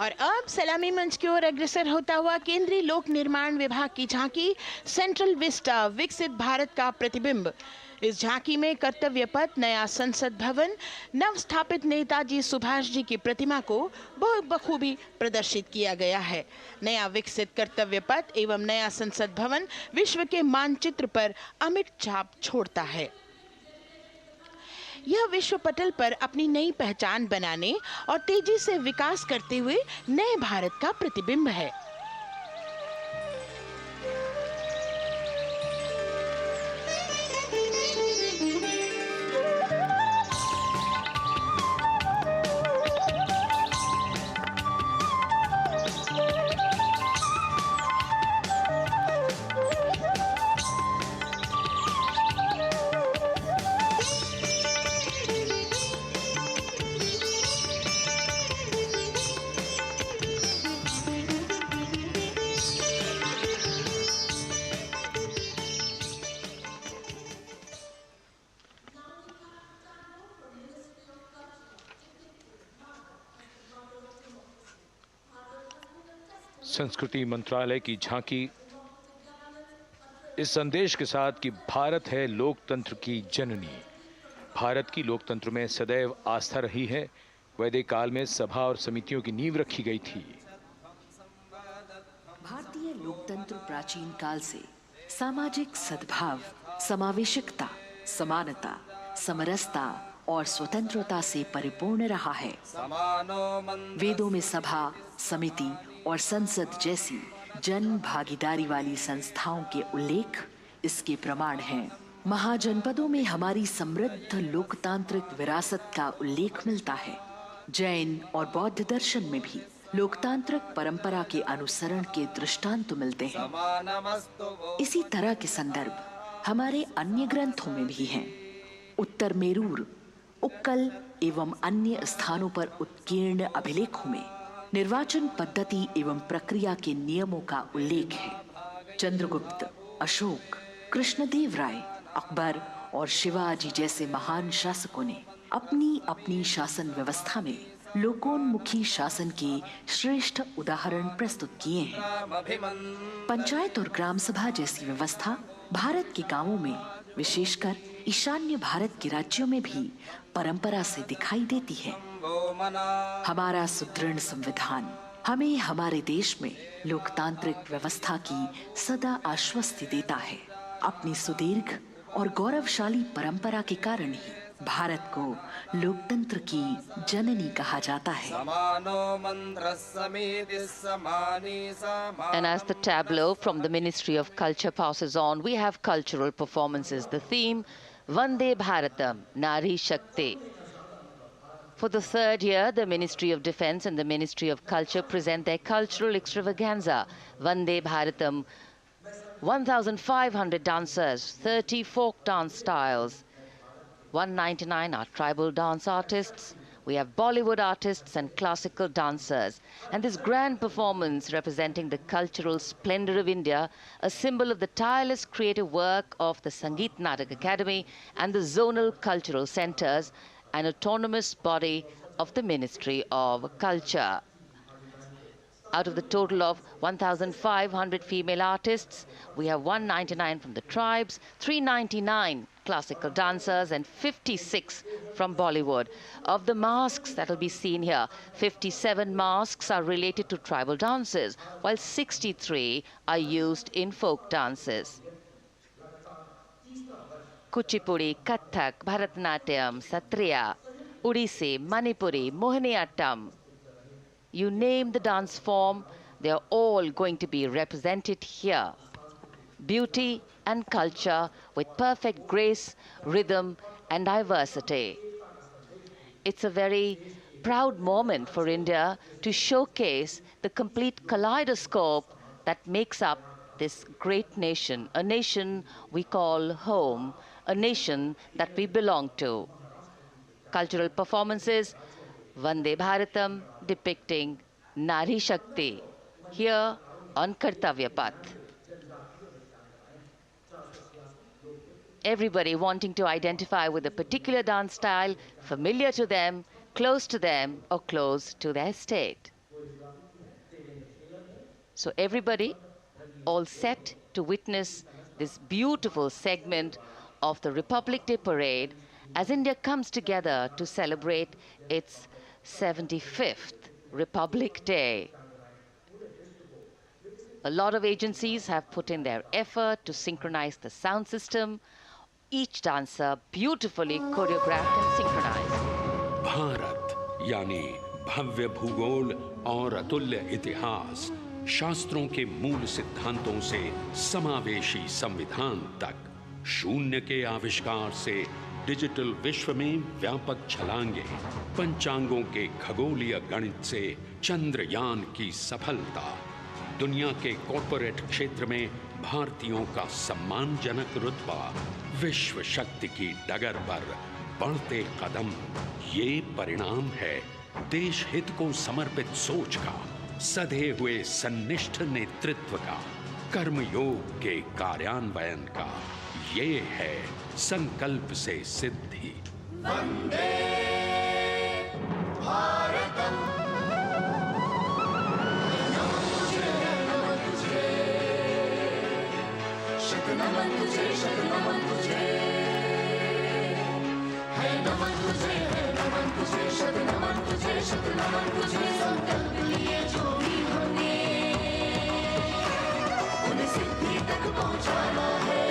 और अब सलामी मंच की ओर अग्रसर होता हुआ केंद्रीय लोक निर्माण विभाग की झांकी सेंट्रल विस्टा विकसित भारत का प्रतिबिंब। इस झांकी में कर्तव्य पथ, नया संसद भवन, नव स्थापित नेताजी सुभाष जी की प्रतिमा को बहुत बखूबी प्रदर्शित किया गया है। नया विकसित कर्तव्य पथ एवं नया संसद भवन विश्व के मानचित्र पर अमिट छाप छोड़ता है। यह विश्व पटल पर अपनी नई पहचान बनाने और तेजी से विकास करते हुए नए भारत का प्रतिबिंब है। संस्कृति मंत्रालय की झांकी इस संदेश के साथ कि भारत है लोकतंत्र की जननी। भारत की लोकतंत्र में सदैव आस्था रही है। वैदिक काल में सभा और समितियों की नींव रखी गई थी। भारतीय लोकतंत्र प्राचीन काल से सामाजिक सद्भाव, समावेशकता, समानता, समरसता और स्वतंत्रता से परिपूर्ण रहा है। वेदों में सभा, समिति और संसद जैसी जन भागीदारी वाली संस्थाओं के उल्लेख इसके प्रमाण हैं। महाजनपदों में हमारी समृद्ध लोकतांत्रिक विरासत का उल्लेख मिलता है। जैन और बौद्ध दर्शन में भी लोकतांत्रिक परंपरा के अनुसरण के दृष्टांत मिलते हैं। इसी तरह के संदर्भ हमारे अन्य ग्रंथों में भी हैं। उत्तर मेरूर, उक्कल एवं अन्य स्थानों पर उत्कीर्ण अभिलेखों में निर्वाचन पद्धति एवं प्रक्रिया के नियमों का उल्लेख है। चंद्रगुप्त, अशोक, कृष्णदेव राय, अकबर और शिवाजी जैसे महान शासकों ने अपनी अपनी शासन व्यवस्था में लोकोन्मुखी शासन के श्रेष्ठ उदाहरण प्रस्तुत किए हैं। पंचायत और ग्राम सभा जैसी व्यवस्था भारत के गांवों में, विशेषकर ईशान्य भारत के राज्यों में भी परंपरा से दिखाई देती है। हमारा सुदृढ़ संविधान हमें हमारे देश में लोकतांत्रिक व्यवस्था की सदा आश्वस्ति देता है। अपनी सुदीर्घ और गौरवशाली परंपरा के कारण ही भारत को लोकतंत्र की जननी कहा जाता है। And as the tableau from the Ministry of Culture passes on, we have cultural performances. The theme, Vande Bharatam, Nari Shakti. For the third year, the Ministry of Defence and the Ministry of Culture present their cultural extravaganza, Vande Bharatam. 1,500 dancers, 30 folk dance styles, 199 are tribal dance artists. We have Bollywood artists and classical dancers. And this grand performance representing the cultural splendor of India, a symbol of the tireless creative work of the Sangeet Natak Academy and the zonal cultural centers, an autonomous body of the Ministry of Culture. Out of the total of 1,500 female artists, we have 199 from the tribes, 399 classical dancers and 56 from Bollywood. Of the masks that will be seen here, 57 masks are related to tribal dances, while 63 are used in folk dances. Kuchipudi, Kathak, Bharatanatyam, Satriya, Odissi, Manipuri, Mohiniyattam. You name the dance form, they are all going to be represented here. Beauty and culture with perfect grace, rhythm and diversity. it's a very proud moment for India to showcase the complete kaleidoscope that makes up this great nation, a nation we call home, a nation that we belong to. Cultural performances, Vande Bharatam depicting Nari Shakti, here on Kartavya Path. Everybody wanting to identify with a particular dance style, familiar to them, or close to their state. So everybody all set to witness this beautiful segment of the Republic Day Parade as India comes together to celebrate its 75th Republic Day. A lot of agencies have put in their effort to synchronize the sound system, each dancer beautifully choreographed and synchronized. Bharat यानी भव्य भूगोल और अतुल्य इतिहास, शास्त्रों के मूल सिद्धांतों से समावेशी संविधान तक, शून्य के आविष्कार से डिजिटल विश्व में व्यापक छलांगे, पंचांगों के खगोलीय गणित से चंद्रयान की सफलता, दुनिया के कॉर्पोरेट क्षेत्र में भारतीयों का सम्मानजनक रुतबा, विश्व शक्ति की डगर पर बढ़ते कदम, ये परिणाम है देश हित को समर्पित सोच का, सधे हुए सन्निष्ठ नेतृत्व का, कर्मयोग के कार्यान्वयन का। ये है संकल्प से सिद्धि। वंदे भारतम, नमन तुझे, शत नमन तुझे, शत नमन तुझे, है नमन तुझे, है नमन तुझे, शत नमन तुझे, शत नमन तुझे। संकल्प लिए जो भी हमने उन्हें सिद्धि तक पहुंचाना है।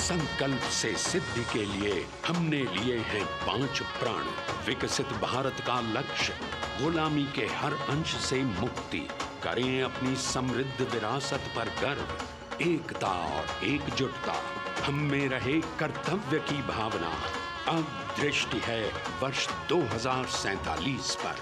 संकल्प से सिद्धि के लिए हमने लिए हैं 5 प्रण। विकसित भारत का लक्ष्य, गुलामी के हर अंश से मुक्ति। करें अपनी समृद्ध विरासत पर गर्व। एकता और एकजुटता, हम में रहे कर्तव्य की भावना। अब दृष्टि है वर्ष 2047 पर।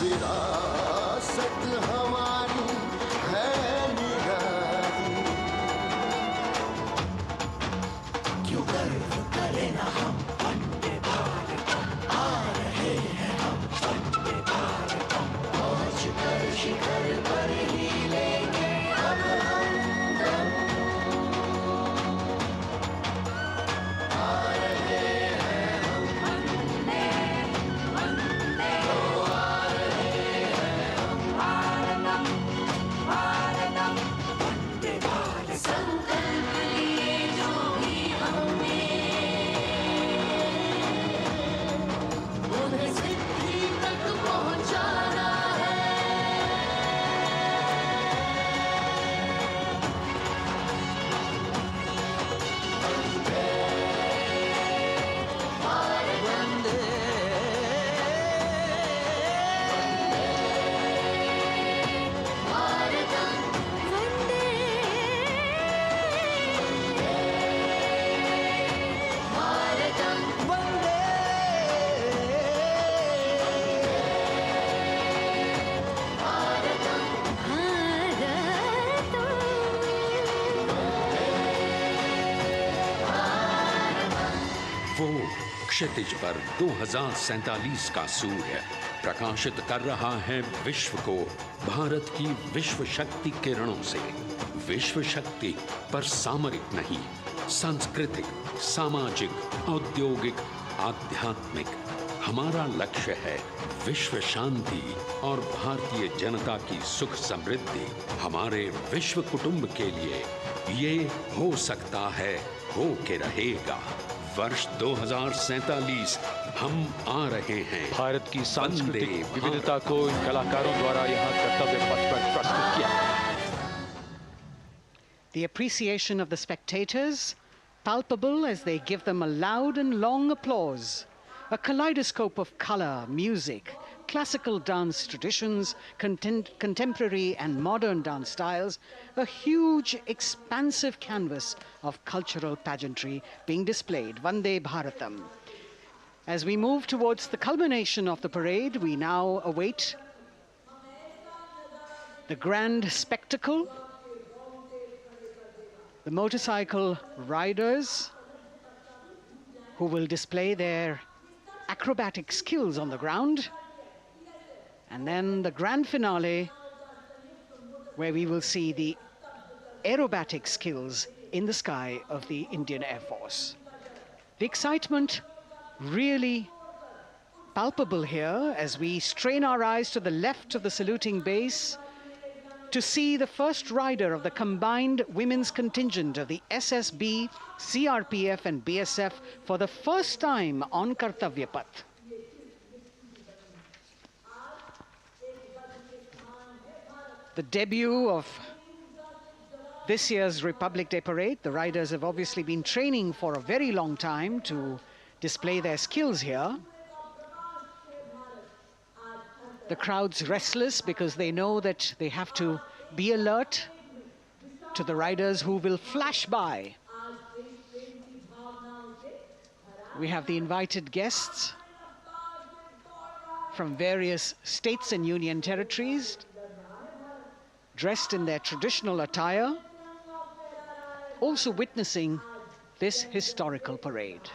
विरासत हमारी है निराली, क्यों गर्व करें ना हम वंदे भारतम, आ रहे हैं हम वंदे भारतम, पहुंच कर शिखर पर ही लेंगे अब हम दम, आ रहे हैं हम वंदे वंदे, ओ आ रहे हैं हम भारतम भारतम वंदे भारतम। संकल्प लिए जो भी हमने उन्हें सिद्धि तक पहुंचाना है। वंदे भारत वंदे भारतम वंदे भारतम वंदे भारतम वो क्षितिज पर 2047 का सूर्य प्रकाशित कर रहा है विश्व को भारत की विश्व शक्ति किरणों से। विश्व शक्ति पर सामरिक नहीं, सांस्कृतिक, सामाजिक, औद्योगिक, आध्यात्मिक। हमारा लक्ष्य है विश्व शांति और भारतीय जनता की सुख समृद्धि। हमारे विश्व कुटुंब के लिए ये हो सकता है, हो के रहेगा। वर्ष 2047 हम आ रहे हैं। भारत की सांस्कृतिक वंदे भारत। विविधता को इन कलाकारों द्वारा यहाँ कर्तव्य पथ पर प्रस्तुत किया गया है। The appreciation of the spectators palpable as they give them a loud and long applause. A kaleidoscope of color, music, classical dance traditions, contemporary and modern dance styles, a huge, expansive canvas of cultural pageantry being displayed, Vande Bharatam. As we move towards the culmination of the parade, we now await the grand spectacle, the motorcycle riders who will display their acrobatic skills on the ground, and then the grand finale where we will see the aerobatic skills in the sky of the Indian Air Force. The excitement really palpable here as we strain our eyes to the left of the saluting base to see the first rider of the combined women's contingent of the SSB, CRPF and BSF for the first time on Kartavya Path. The debut of this year's Republic Day Parade. The riders have obviously been training for a very long time to display their skills here. The crowd's restless because they know that they have to be alert to the riders who will flash by. We have the invited guests from various states and union territories, dressed in their traditional attire, also witnessing this historical parade.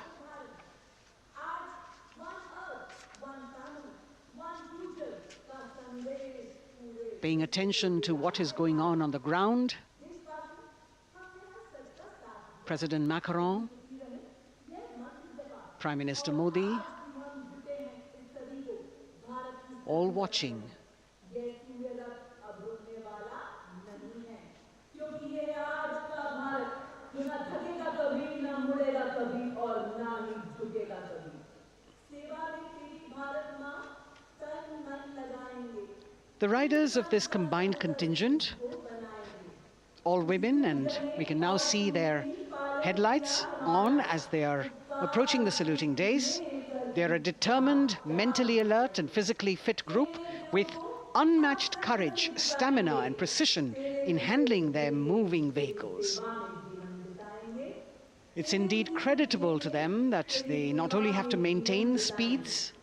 Paying attention to what is going on the ground, President Macron, Prime Minister Modi, all watching. The riders of this combined contingent, all women, and we can now see their headlights on as they are approaching the saluting days. They are a determined, mentally alert and physically fit group with unmatched courage, stamina and precision in handling their moving vehicles. It's indeed creditable to them that they not only have to maintain speeds,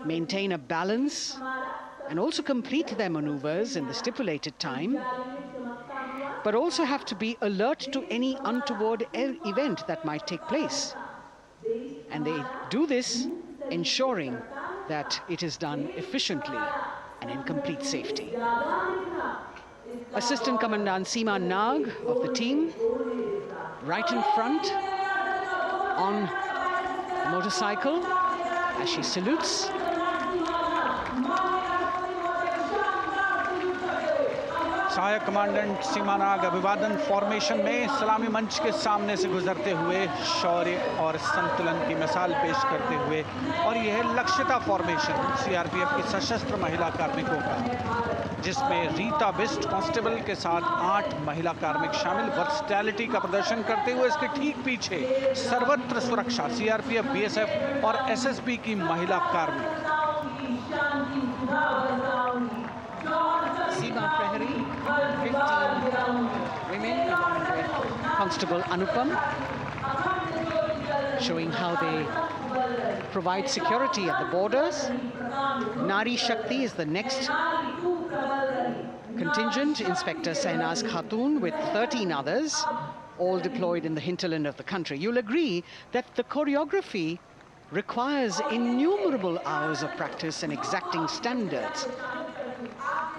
maintain a balance, and also complete their maneuvers in the stipulated time, but also have to be alert to any untoward event that might take place. And they do this ensuring that it is done efficiently and in complete safety. Assistant Commandant Seema Nag of the team, right in front on the motorcycle as she salutes. सहायक commandant सीमा नाग अभिवादन formation में सलामी मंच के सामने से गुजरते हुए शौर्य और संतुलन की मिसाल पेश करते हुए, और यह है लक्ष्यता फॉर्मेशन सीआरपीएफ की सशस्त्र महिला कार्मिकों का, जिसमें रीता बिस्ट कांस्टेबल के साथ 8 महिला कार्मिक शामिल। वर्सटैलिटी का प्रदर्शन करते हुए इसके ठीक पीछे सर्वत्र सुरक्षा सीआरपीएफ, बीएसएफ और एसएसबी की महिला कार्मिक। Seema Prahari, 15 women along with Constable Anupam, showing how they provide security at the borders. Nari Shakti is the next contingent, Inspector Sainaz Khatun with 13 others, all deployed in the hinterland of the country. You'll agree that the choreography requires innumerable hours of practice and exacting standards.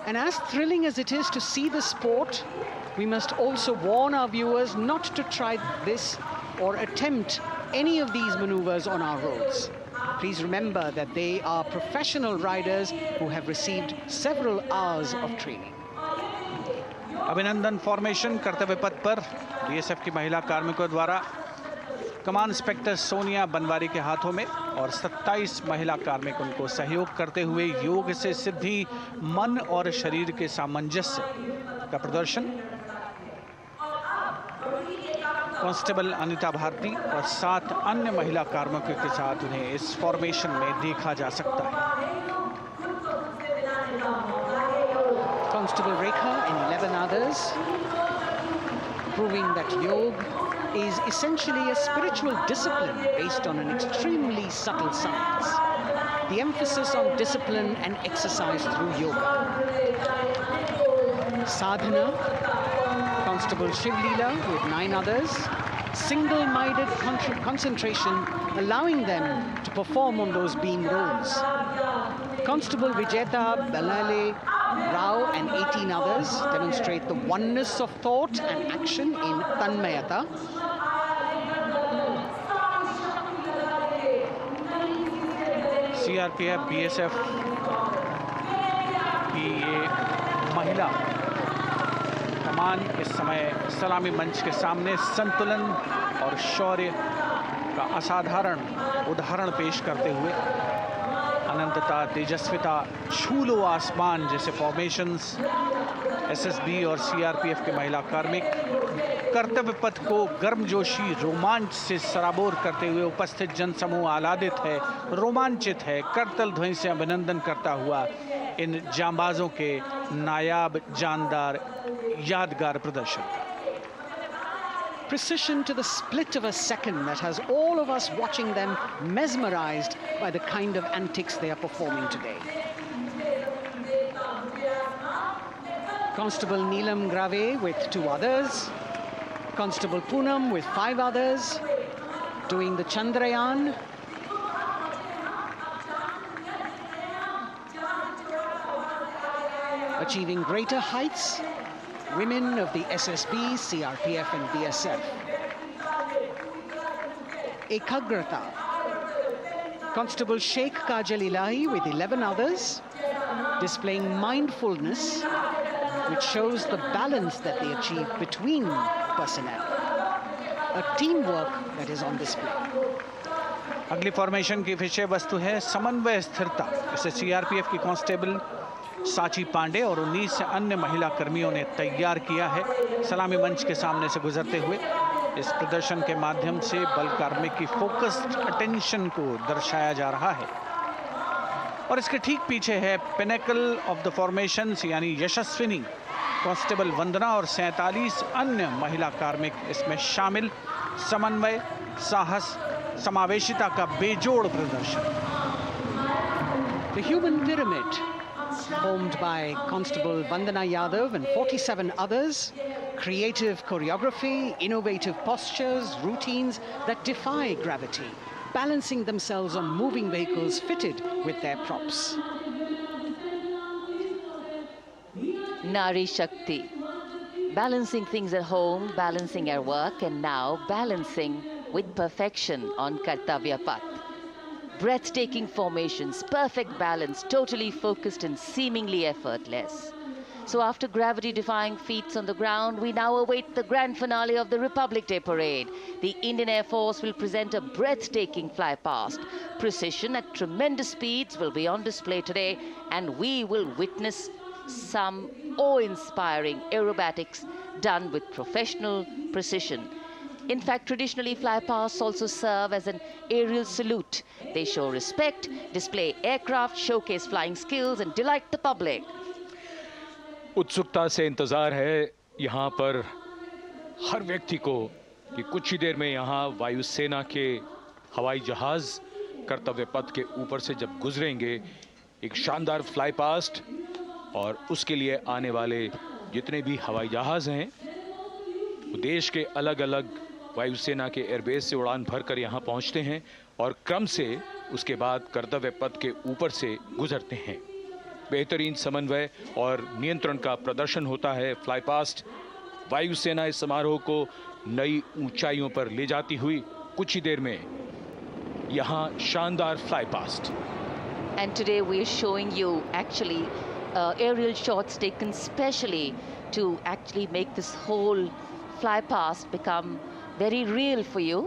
And as thrilling as it is to see the sport, we must also warn our viewers not to try this or attempt any of these maneuvers on our roads. Please remember that they are professional riders who have received several hours of training. अभिनंदन formation कर्तव्य पथ पर BSF की महिला कार्मिकों द्वारा कमान inspector Sonia Banwari के हाथों में और 27 महिला कार्मिक उनको सहयोग करते हुए योग से सिद्धि, मन और शरीर के सामंजस्य का प्रदर्शन। कांस्टेबल अनिता भारती और 7 अन्य महिला कार्मिकों के साथ उन्हें इस फॉर्मेशन में देखा जा सकता है। Constable Rekha and 11 others, proving that yoga is essentially a spiritual discipline based on an extremely subtle science. The emphasis on discipline and exercise through yoga. Sadhana, Constable Shivleela with 9 others, single-minded concentration, allowing them to perform on those beam roles. Constable Vijeta Balale Rao and 18 others demonstrate the oneness of thought and action in Tanmayata. CRPF, BSF की ये महिला कमान इस समय सलामी मंच के सामने संतुलन और शौर्य का असाधारण उदाहरण पेश करते हुए अनंतता, तेजस्विता, छू लो आसमान जैसे फॉर्मेशंस एसएसबी और सीआरपीएफ के महिला कार्मिक कर्तव्य पथ को गर्मजोशी रोमांच से सराबोर करते हुए उपस्थित जनसमूह आह्लादित है, रोमांचित है, करतल ध्वनि से अभिनंदन करता हुआ इन जांबाजों के नायाब, जानदार, यादगार प्रदर्शन। Precision to the split of a second that has all of us watching them mesmerized by the kind of antics they are performing today. Constable Neelam Grave with 2 others, Constable Poonam with 5 others, doing the Chandrayaan. Achieving greater heights, women of the SSB, CRPF and BSF. Ekagrata. Constable Sheikh Kajal Ilahi with 11 others, displaying mindfulness, which shows the balance that they achieve between personnel. A teamwork that is on display. अगली formation की विषय वस्तु है समन्वय स्थिरता। इसे CRPF की constable साची पांडे और 19 अन्य महिला कर्मियों ने तैयार किया है। सलामी मंच के सामने से गुजरते हुए इस प्रदर्शन के माध्यम से बल कार्मिक की फोकस्ड अटेंशन को दर्शाया जा रहा है और इसके ठीक पीछे है पिनेकल ऑफ द फॉर्मेशंस यानी यशस्विनी कांस्टेबल वंदना और 47 अन्य महिला कार्मिक इसमें शामिल। समन्वय, साहस, समावेशिता का बेजोड़ प्रदर्शन। The human pyramid, formed by Constable Vandana Yadav and 47 others, creative choreography, innovative postures, routines that defy gravity, balancing themselves on moving vehicles fitted with their props. Nari Shakti, balancing things at home, balancing our work, and now balancing with perfection on Kartavya Path. Breathtaking formations, perfect balance, totally focused and seemingly effortless. So after gravity-defying feats on the ground, we now await the grand finale of the Republic Day Parade. The Indian Air Force will present a breathtaking fly past. Precision at tremendous speeds will be on display today, and we will witness some awe-inspiring aerobatics done with professional precision. In fact, traditionally, flypasts also serve as an aerial salute. They show respect, display aircraft, showcase flying skills, and delight the public. उत्सुकता से इंतजार है यहाँ पर हर व्यक्ति को कि कुछ ही देर में यहाँ वायुसेना के हवाई जहाज कर्तव्य पथ के ऊपर से जब गुजरेंगे, एक शानदार फ्लाई पास्ट और उसके लिए आने वाले जितने भी हवाई जहाज हैं वो देश के अलग-अलग वायुसेना के एयरबेस से उड़ान भरकर यहाँ पहुँचते हैं और क्रम से उसके बाद कर्तव्य पथ के ऊपर से गुजरते हैं। बेहतरीन समन्वय और नियंत्रण का प्रदर्शन होता है। फ्लाई पास्ट वायुसेना इस समारोह को नई ऊंचाइयों पर ले जाती हुई कुछ ही देर में यहाँ शानदार fly past. And today we are showing you actually aerial shots taken specially to actually make this whole fly past become very real for you.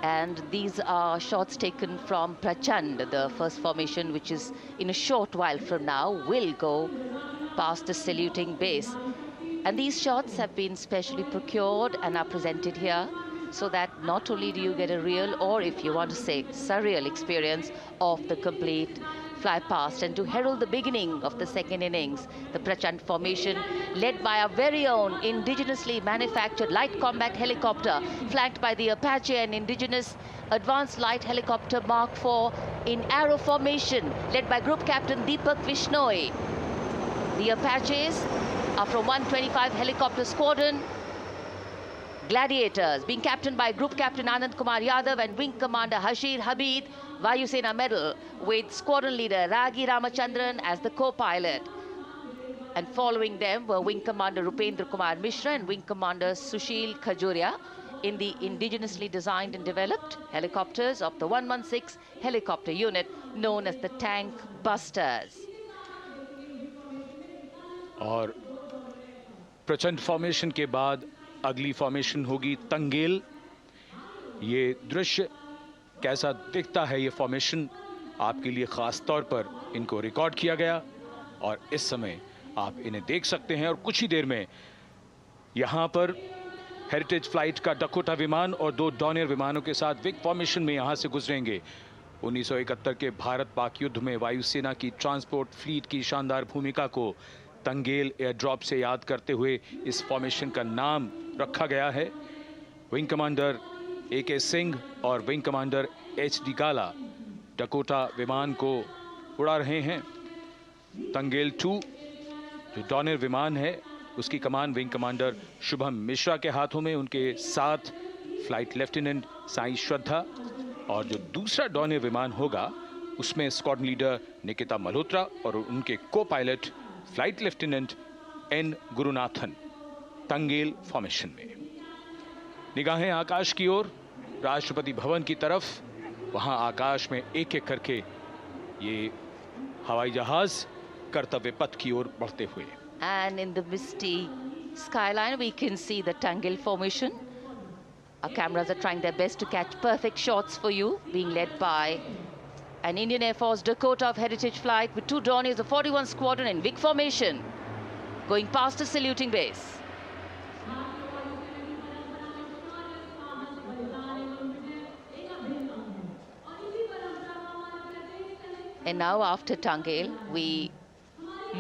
And these are shots taken from Prachand, the first formation, which is in a short while from now will go past the saluting base. And these shots have been specially procured and are presented here so that not only do you get a real, or if you want to say surreal experience of the complete fly past, and to herald the beginning of the second innings, the Prachand formation led by our very own indigenously manufactured light combat helicopter, flanked by the Apache and indigenous advanced light helicopter Mark IV in arrow formation, led by Group Captain Deepak Vishnoi. The Apaches are from 125 Helicopter Squadron. Gladiators, being captained by Group Captain Anand Kumar Yadav and Wing Commander Hashir Habib, Vayusena Medal, with Squadron Leader Ragi Ramachandran as the co-pilot. And following them were Wing Commander Rupendra Kumar Mishra and Wing Commander Sushil Khajuria in the indigenously designed and developed helicopters of the 116 helicopter unit known as the Tank Busters. और प्रचंड formation के बाद अगली formation होगी तंगेल। ये दृश्य कैसा दिखता है, ये फॉर्मेशन आपके लिए खास तौर पर इनको रिकॉर्ड किया गया और इस समय आप इन्हें देख सकते हैं। और कुछ ही देर में यहाँ पर हेरिटेज फ्लाइट का डकोटा विमान और 2 डॉनियर विमानों के साथ विग फॉर्मेशन में यहाँ से गुजरेंगे। 1971 के भारत पाक युद्ध में वायुसेना की ट्रांसपोर्ट फ्लीट की शानदार भूमिका को तंगेल एयर ड्रॉप से याद करते हुए इस फॉर्मेशन का नाम रखा गया है। विंग कमांडर AK सिंह और विंग कमांडर HD काला डकोटा विमान को उड़ा रहे हैं। तंगेल 2 जो डॉनियर विमान है उसकी कमान विंग कमांडर शुभम मिश्रा के हाथों में, उनके साथ फ्लाइट लेफ्टिनेंट साई श्रद्धा, और जो दूसरा डॉनियर विमान होगा उसमें स्क्वाड्रन लीडर निकिता मल्होत्रा और उनके को pilot flight lieutenant N Gurunathan. Tangail formation में निगाहें आकाश की ओर, राष्ट्रपति भवन की तरफ। वहां आकाश में एक एक करके ये हवाई जहाज कर्तव्य पथ की ओर बढ़ते हुए। And in the misty skyline we can see the Tangel formation. Our cameras are trying their best to catch perfect shots for you, being led by an Indian Air Force Dakota of Heritage Flight with 2 Dorniers of 41 Squadron in big formation, going past the saluting base. And now after Tangel, we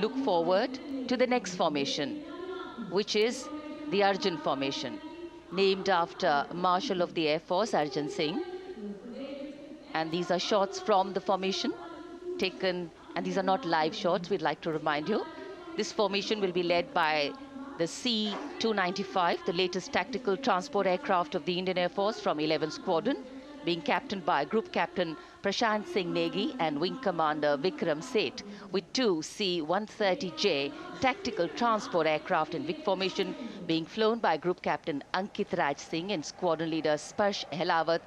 look forward to the next formation, which is the Arjun formation, named after Marshal of the Air Force Arjun Singh. And these are shots from the formation taken, and these are not live shots, we'd like to remind you. This formation will be led by the C-295, the latest tactical transport aircraft of the Indian Air Force from 11 Squadron, being captained by Group Captain Prashant Singh Negi and Wing Commander Vikram Seth, with 2 C-130J tactical transport aircraft in big formation being flown by Group Captain Ankit Raj Singh and Squadron Leader Sparsh Helawat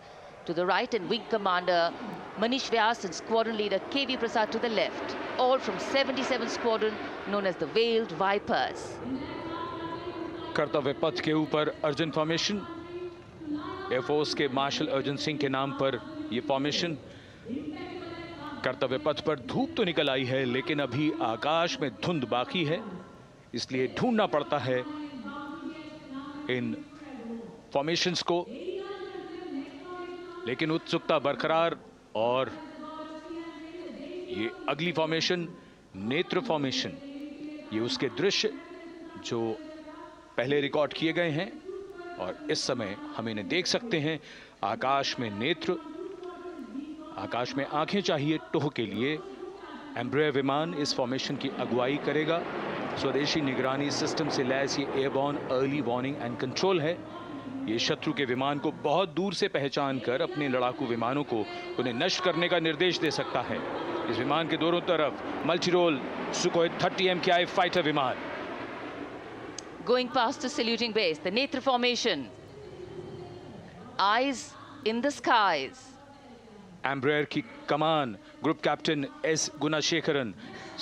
to the right, and Wing Commander Manish Vyas and Squadron Leader KV Prasad to the left, all from 77 Squadron known as the Veiled Vipers. कर्तव्य पथ के ऊपर Arjun formation, air force के martial Arjun Singh के नाम पर यह formation. कर्तव्य पथ पर धूप तो निकल आई है लेकिन अभी आकाश में धुंध बाकी है, इसलिए ढूंढना पड़ता है इन फॉर्मेशंस को, लेकिन उत्सुकता बरकरार। और ये अगली फॉर्मेशन नेत्र फॉर्मेशन, ये उसके दृश्य जो पहले रिकॉर्ड किए गए हैं और इस समय हम इन्हें देख सकते हैं। आकाश में नेत्र, आकाश में आंखें चाहिए टोह के लिए। एम्ब्रेयर विमान इस फॉर्मेशन की अगुवाई करेगा। स्वदेशी निगरानी सिस्टम से लैस ये airborne early warning and control है। ये शत्रु के विमान को बहुत दूर से पहचान कर अपने लड़ाकू विमानों को उन्हें नष्ट करने का निर्देश दे सकता है। इस विमान के दोनों तरफ multi role Sukhoi 30 MKI fighter विमान। Going past the saluting base, the Netra formation. Eyes in the skies. Embraer की कमान ग्रुप कैप्टन S गुणाशेखरन,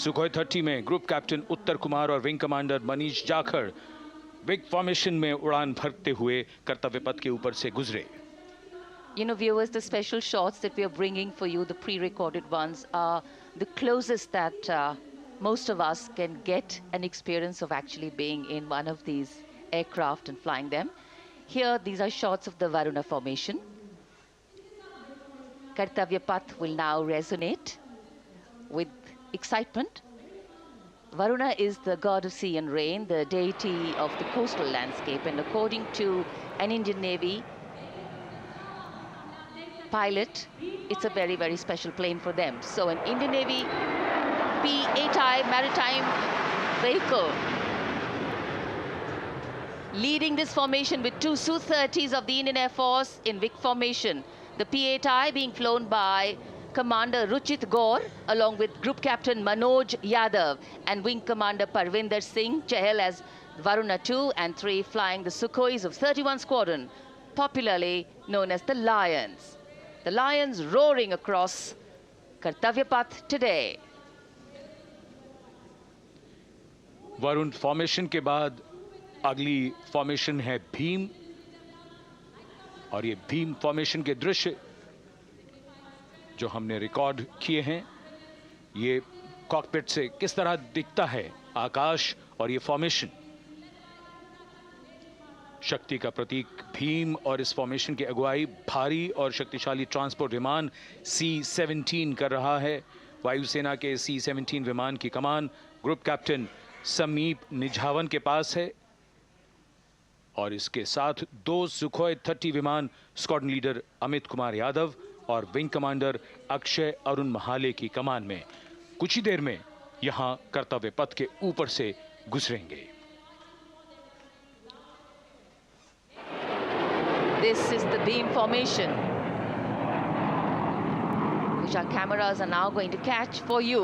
सुखोई 30 में ग्रुप कैप्टन उत्तर कुमार और wing commander Manish Jakhar big formation में उड़ान भरते हुए कर्तव्य पथ के ऊपर से गुजरे। You know, viewers, the special shots that we are bringing for you, the pre-recorded ones, are the closest that most of us can get an experience of actually being in one of these aircraft and flying them. Here, these are shots of the Varuna formation. Kartavya Path will now resonate with excitement. Varuna is the god of sea and rain, the deity of the coastal landscape, and according to an Indian Navy pilot, it's a very, very special plane for them. So an Indian Navy P-8I maritime vehicle leading this formation with two Su-30s of the Indian Air Force in Vic formation. The P-8I being flown by Commander Ruchit Gaur along with Group Captain Manoj Yadav and Wing Commander Parvinder Singh Chahal as Varuna 2 and 3 flying the Sukhois of 31 Squadron, popularly known as the Lions. The Lions roaring across Kartavya Path today. Varun formation के बाद अगली formation है भीम, और ये Bhim formation के दृश्य जो हमने रिकॉर्ड किए हैं, ये कॉकपिट से किस तरह दिखता है आकाश और ये फॉर्मेशन। शक्ति का प्रतीक भीम और इस फॉर्मेशन की अगुवाई भारी और शक्तिशाली ट्रांसपोर्ट विमान C-17 कर रहा है। वायुसेना के C-17 विमान की कमान ग्रुप कैप्टन समीप निझावन के पास है और इसके साथ दो सुखोई 30 विमान स्क्वाड्रन लीडर अमित कुमार यादव और विंग कमांडर अक्षय अरुण महाले की कमान में कुछ ही देर में यहां कर्तव्य पथ के ऊपर से गुजरेंगे। This is the beam formation, which our cameras are now going to catch for you.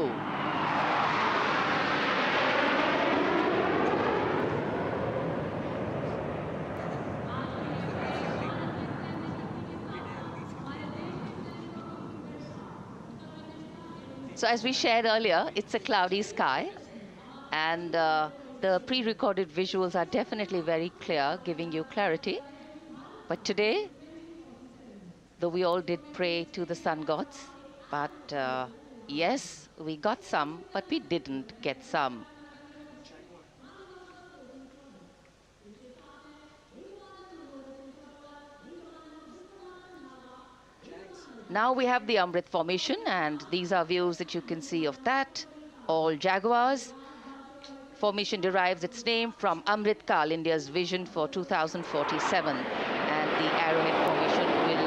So as we shared earlier, it's a cloudy sky, and the pre-recorded visuals are definitely very clear, giving you clarity. But today, though we all did pray to the sun gods, but yes, we got some, but we didn't get some. Now we have the Amrit formation, and these are views that you can see of that. All Jaguars. Formation derives its name from Amrit Kal, India's vision for 2047. And the Arrowhead formation will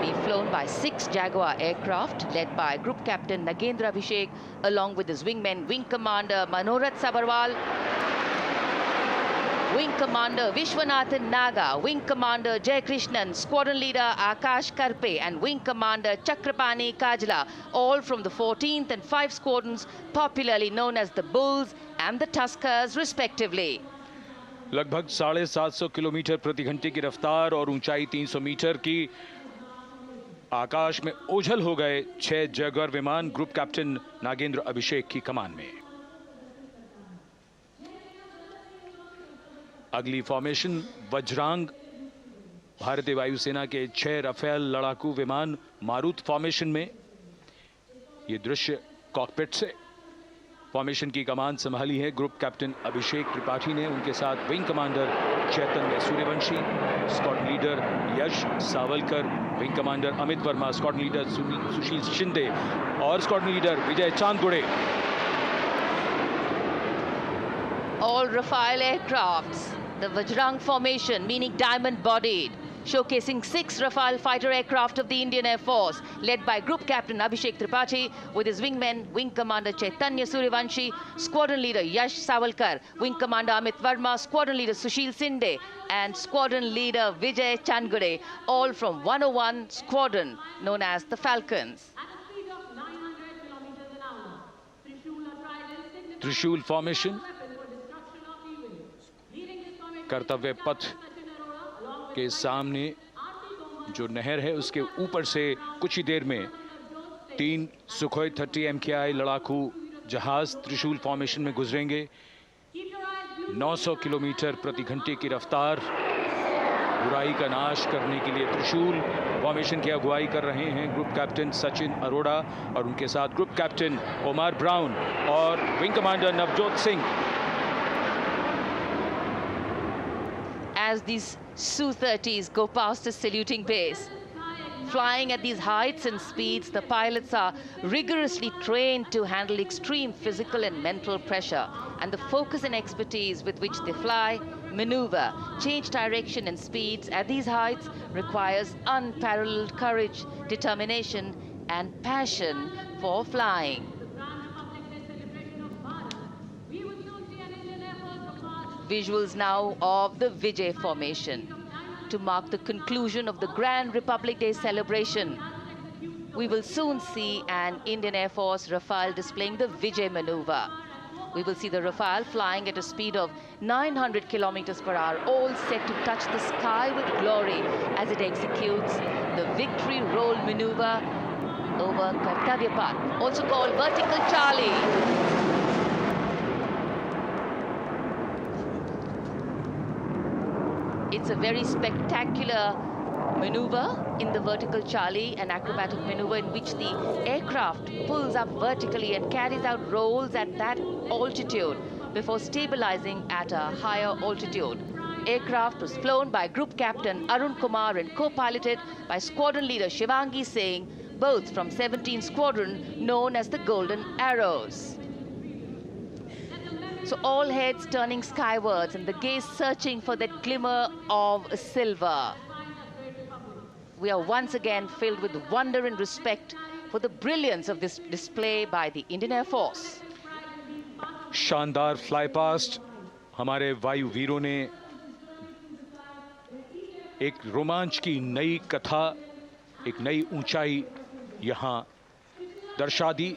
be flown by 6 Jaguar aircraft, led by Group Captain Nagendra Abhishek, along with his wingmen, Wing Commander Manorat Sabarwal, Wing Commander Vishwanathan Naga, Wing Commander Jay Krishnan, Squadron Leader Akash Karpe, and Wing Commander Chakrapani Kajla, all from the 14th and 5 squadrons, popularly known as the Bulls and the Tuskers, respectively. लगभग 750 kilometre प्रति घंटे की रफ्तार और ऊंचाई 300 metre की आकाश में ओझल हो गए 6 जैगुआर विमान ग्रुप कैप्टन नागेंद्र अभिषेक की कमान में। अगली फॉर्मेशन वज्रांग, भारतीय वायुसेना के 6 राफेल लड़ाकू विमान मारुत फॉर्मेशन में। ये दृश्य कॉकपिट से। फॉर्मेशन की कमान संभाली है ग्रुप कैप्टन अभिषेक त्रिपाठी ने, उनके साथ wing commander Chaitanya Suryavanshi, squadron leader Yash Savalkar, wing commander Amit Verma, squadron leader Sushil Shinde और squadron leader Vijay Chandgude. All Rafale aircrafts, the Vajrang formation, meaning diamond-bodied, showcasing 6 Rafale fighter aircraft of the Indian Air Force, led by Group Captain Abhishek Tripathi, with his wingmen, Wing Commander Chaitanya Suryavanshi, Squadron Leader Yash Savalkar, Wing Commander Amit Verma, Squadron Leader Sushil Sinde, and Squadron Leader Vijay Chandgade, all from 101 Squadron, known as the Falcons. त्रिशूल formation, कर्तव्य पथ के सामने जो नहर है उसके ऊपर से कुछ ही देर में 3 सुखोई 30 MKI लड़ाकू जहाज त्रिशूल फॉर्मेशन में गुजरेंगे। 900 किलोमीटर प्रति घंटे की रफ्तार बुराई का नाश करने के लिए त्रिशूल फॉर्मेशन की अगुवाई कर रहे हैं ग्रुप कैप्टन सचिन अरोड़ा और उनके साथ ग्रुप कैप्टन ओमार ब्राउन और wing commander Navjot Singh. As these Su-30s go past the saluting base, flying at these heights and speeds, the pilots are rigorously trained to handle extreme physical and mental pressure. And the focus and expertise with which they fly, maneuver, change direction and speeds at these heights requires unparalleled courage, determination, and passion for flying. Visuals now of the Vijay formation to mark the conclusion of the Grand Republic Day celebration. We will soon see an Indian Air Force Rafale displaying the Vijay maneuver. We will see the Rafale flying at a speed of 900 kilometers per hour, all set to touch the sky with glory as it executes the victory roll maneuver over Kartavya path, also called vertical Charlie. It's a very spectacular maneuver in the vertical Charlie, an acrobatic maneuver in which the aircraft pulls up vertically and carries out rolls at that altitude before stabilizing at a higher altitude. Aircraft was flown by Group Captain Arun Kumar and co-piloted by Squadron Leader Shivangi Singh, both from 17th Squadron, known as the Golden Arrows. So all heads turning skywards and the gaze searching for that glimmer of silver. We are once again filled with wonder and respect for the brilliance of this display by the Indian Air Force. शानदार fly past हमारे वायु वीरों ने एक रोमांच की नई कथा, एक नई ऊंचाई यहां दर्शा दी।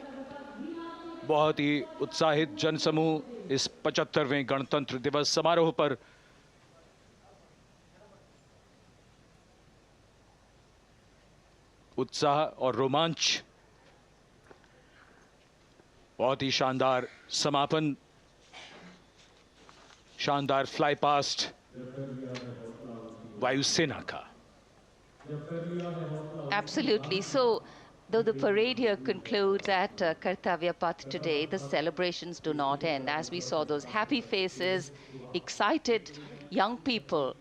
बहुत ही उत्साहित जनसमूह इस 75वें गणतंत्र दिवस समारोह पर उत्साह और रोमांच, बहुत ही शानदार समापन, शानदार फ्लाई पास्ट वायुसेना का। Absolutely. So, though the parade here concludes at Kartavya Path today, the celebrations do not end. As we saw those happy faces, excited young people,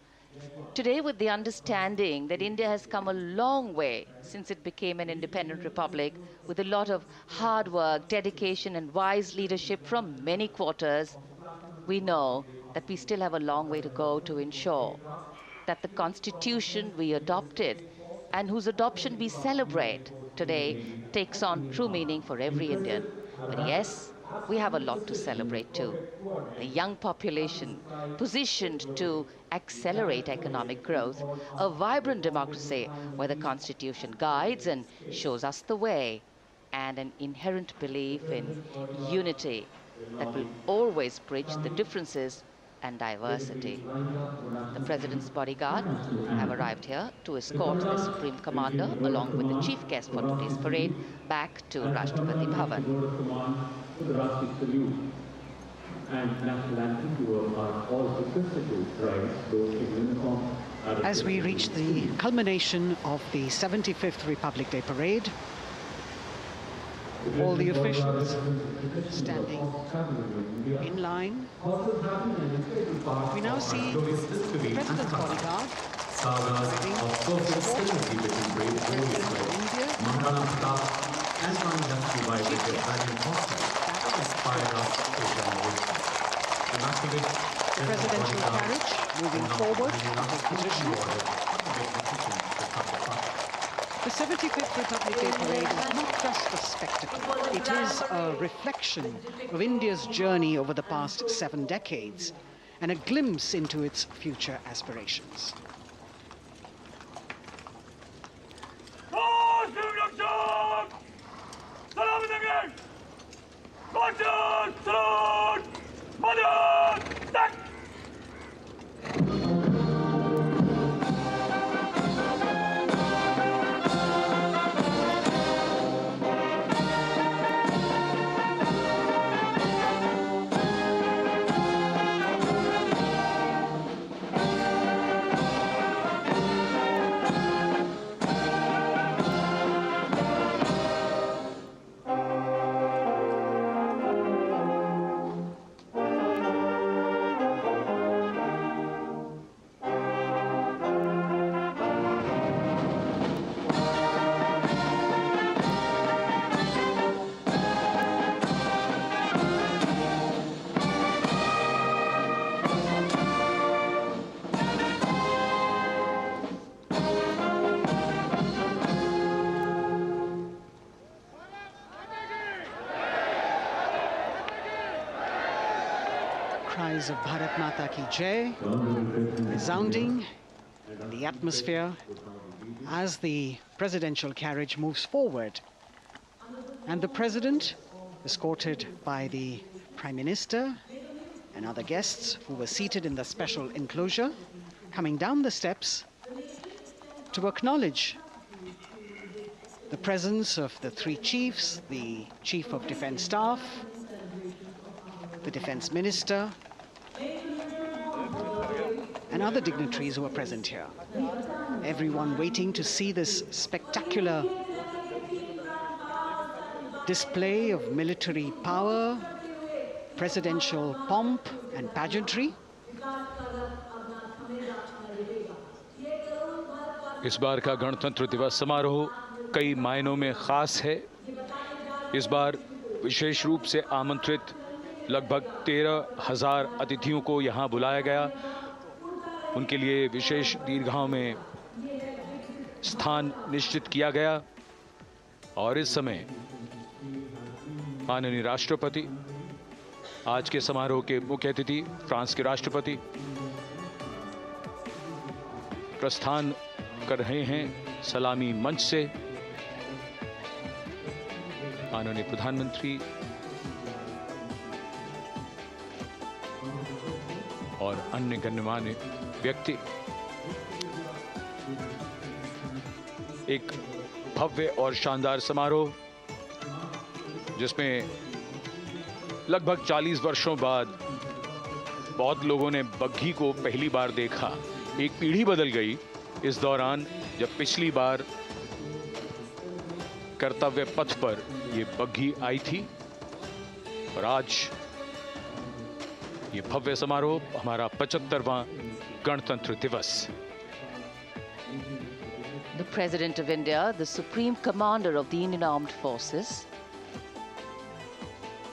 today with the understanding that India has come a long way since it became an independent republic, with a lot of hard work, dedication and wise leadership from many quarters, we know that we still have a long way to go to ensure that the constitution we adopted and whose adoption we celebrate today takes on true meaning for every Indian. But yes, we have a lot to celebrate too. A young population positioned to accelerate economic growth, a vibrant democracy where the constitution guides and shows us the way, and an inherent belief in unity that will always bridge the differences and diversity. The President's bodyguard have arrived here to escort the Supreme Commander along with the chief guest for today's parade back to Rashtrapati Bhavan. As we reach the culmination of the 75th Republic Day Parade, all the officials standing in line. We now see the President's bodyguard wearing the presidential carriage moving forward to take position. The 75th Republic Day Parade is not just a spectacle. It is a reflection of India's journey over the past 7 decades and a glimpse into its future aspirations. cries of Bharat Mata Ki Jai resounding in the atmosphere as the presidential carriage moves forward. And the president, escorted by the Prime Minister and other guests who were seated in the special enclosure, coming down the steps to acknowledge the presence of the three chiefs, the Chief of Defence Staff, the Defence Minister, and other dignitaries who are present here. Everyone waiting to see this spectacular display of military power, presidential pomp and pageantry. इस बार का गणतंत्र दिवस समारोह कई मायनों में खास है। इस बार विशेष रूप से आमंत्रित लगभग 13,000 अतिथियों को यहां बुलाया गया। उनके लिए विशेष दीर्घाओं में स्थान निश्चित किया गया और इस समय माननीय राष्ट्रपति, आज के समारोह के मुख्य अतिथि फ्रांस के राष्ट्रपति प्रस्थान कर रहे हैं सलामी मंच से। माननीय प्रधानमंत्री और अन्य गण्यमान्य व्यक्ति एक भव्य और शानदार समारोह जिसमें लगभग 40 वर्षों बाद बहुत लोगों ने बग्घी को पहली बार देखा। एक पीढ़ी बदल गई इस दौरान जब पिछली बार कर्तव्य पथ पर ये बग्घी आई थी और आज ये भव्य समारोह हमारा 75वां गणतंत्र दिवस। The President of India, the Supreme Commander of the Indian Armed Forces,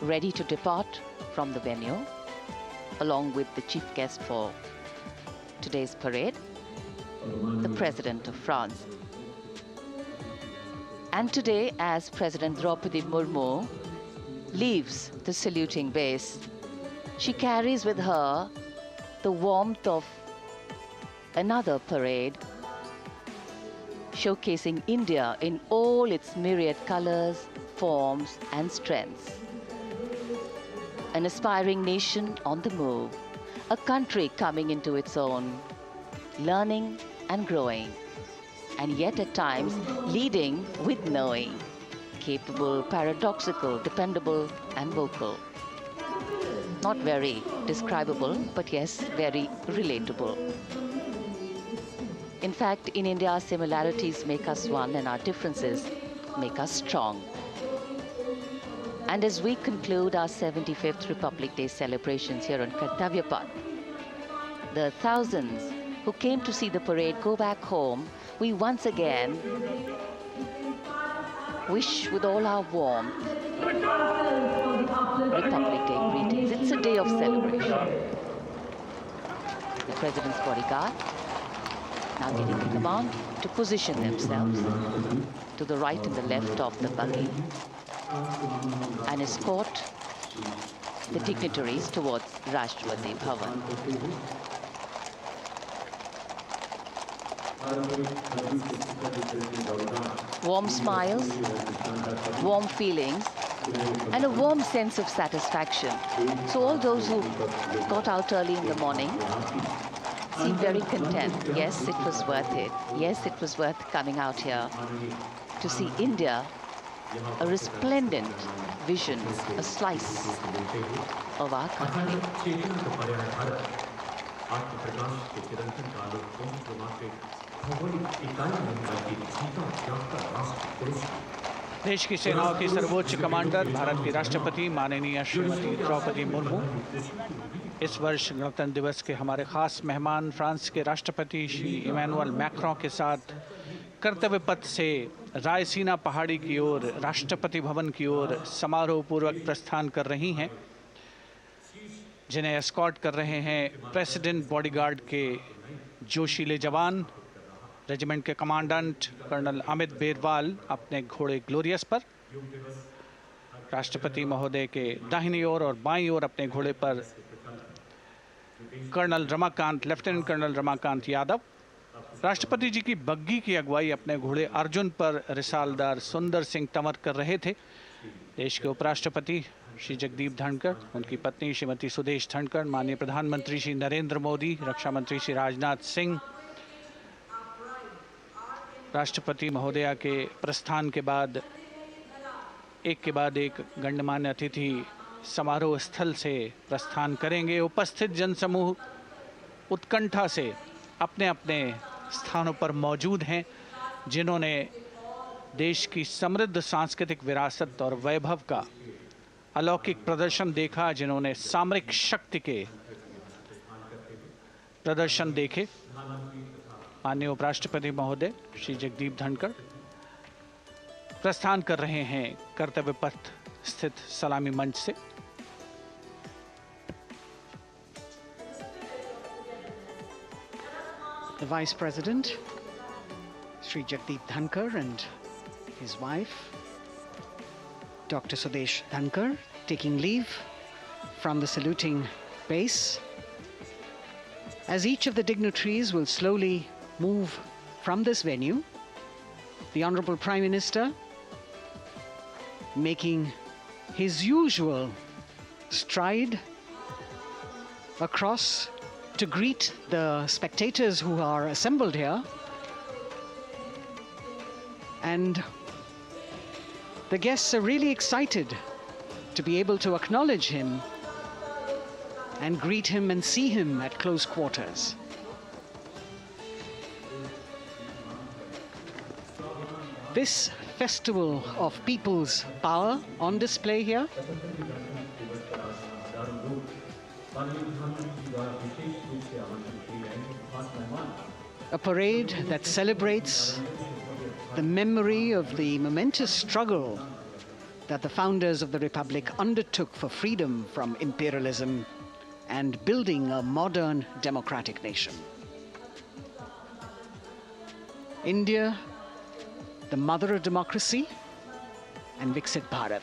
ready to depart from the venue, along with the chief guest for today's parade, the President of France. And today, as President Draupadi Murmu leaves the saluting base, she carries with her the warmth of another parade, showcasing India in all its myriad colors, forms, and strengths. An aspiring nation on the move, a country coming into its own, learning and growing, and yet at times leading with knowing, capable, paradoxical, dependable, and vocal. Not very describable, but yes, very relatable. In fact, in India, our similarities make us one and our differences make us strong. And as we conclude our 75th Republic Day celebrations here on Kartavya Path, the thousands who came to see the parade go back home, we once again wish with all our warmth Republic Day greetings. It's a day of celebration. The President's bodyguard now getting the command to position themselves to the right and the left of the buggy and escort the dignitaries towards Rashtrapati Bhavan. Warm smiles, warm feelings, and a warm sense of satisfaction. So all those who got out early in the morning seem very content. Yes, it was worth it. Yes, it was worth coming out here to see India, a resplendent vision, a slice of our country. देश की सेनाओं की सर्वोच्च commander Bharat की राष्ट्रपति माननीय श्रीमती द्रौपदी मुर्मू इस वर्ष गणतंत्र दिवस के हमारे खास मेहमान फ्रांस के राष्ट्रपति श्री इमैनुअल मैक्रों के साथ कर्तव्य पथ से रायसीना पहाड़ी की ओर राष्ट्रपति भवन की ओर समारोह पूर्वक प्रस्थान कर रही हैं, जिन्हें एस्कॉर्ट कर रहे हैं प्रेसिडेंट बॉडीगार्ड के जोशीले जवान, रेजिमेंट के कमांडेंट कर्नल अमित बेरवाल अपने घोड़े ग्लोरियस पर। राष्ट्रपति महोदय के दाहिनी ओर और बाईं ओर अपने घोड़े पर colonel Ramakant, lieutenant colonel Ramakant Yadav. राष्ट्रपति जी की बग्गी की अगुवाई अपने घोड़े अर्जुन पर रिसालदार सुंदर सिंह तंवर कर रहे थे। देश के उपराष्ट्रपति श्री जगदीप धनखड़, उनकी पत्नी श्रीमती सुदेश धनखड़, माननीय प्रधानमंत्री श्री नरेंद्र मोदी, रक्षा मंत्री श्री राजनाथ सिंह, राष्ट्रपति महोदया के प्रस्थान के बाद एक गण्यमान्य अतिथि समारोह स्थल से प्रस्थान करेंगे। उपस्थित जनसमूह उत्कंठा से अपने अपने स्थानों पर मौजूद हैं, जिन्होंने देश की समृद्ध सांस्कृतिक विरासत और वैभव का अलौकिक प्रदर्शन देखा, जिन्होंने सामरिक शक्ति के प्रदर्शन देखे। माननीय उपराष्ट्रपति महोदय श्री जगदीप धनखड़ प्रस्थान कर रहे हैं कर्तव्य पथ स्थित सलामी मंच से। The Vice President, Sri Jagdeep Dhankar, and his wife, Dr. Sudesh Dhankar, taking leave from the saluting base. As each of the dignitaries will slowly move from this venue, the Honorable Prime Minister making his usual stride across to greet the spectators who are assembled here. And the guests are really excited to be able to acknowledge him and greet him and see him at close quarters. This festival of people's power on display here a parade that celebrates the memory of the momentous struggle that the founders of the Republic undertook for freedom from imperialism and building a modern democratic nation. India, the mother of democracy, and Viksit Bharat.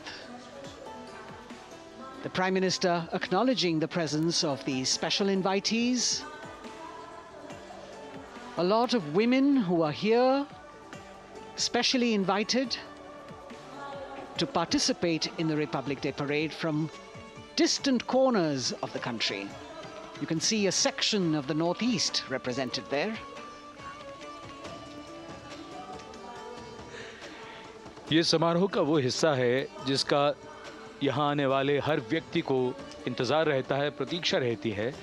The Prime Minister acknowledging the presence of these special invitees, a lot of women who are here, specially invited to participate in the Republic Day Parade from distant corners of the country. You can see a section of the Northeast represented there. ये समारोह का वो हिस्सा है जिसका यहाँ आने वाले हर व्यक्ति को इंतज़ार रहता है, प्रतीक्षा रहती है,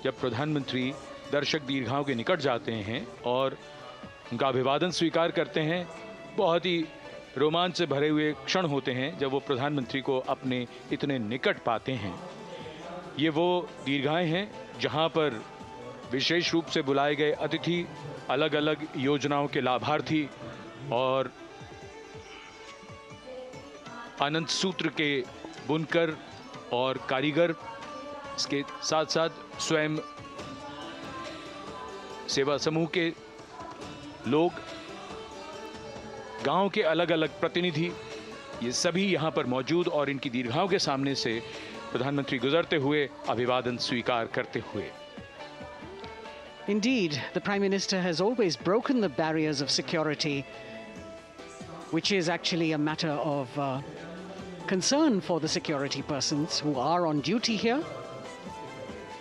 जब प्रधानमंत्री दर्शक दीर्घाओं के निकट जाते हैं और उनका अभिवादन स्वीकार करते हैं। बहुत ही रोमांच से भरे हुए क्षण होते हैं जब वो प्रधानमंत्री को अपने इतने निकट पाते हैं। ये वो दीर्घाएं हैं जहाँ पर विशेष रूप से बुलाए गए अतिथि, अलग अलग योजनाओं के लाभार्थी और अनंत सूत्र के बुनकर और कारीगर, इसके साथ साथ स्वयं सेवा समूह के लोग, गांव के अलग अलग प्रतिनिधि, ये सभी यहाँ पर मौजूद और इनकी दीर्घाओं के सामने से प्रधानमंत्री गुजरते हुए अभिवादन स्वीकार करते हुए। Indeed, the Prime Minister has always broken the barriers of security, which is actually a matter of concern for the security persons who are on duty here.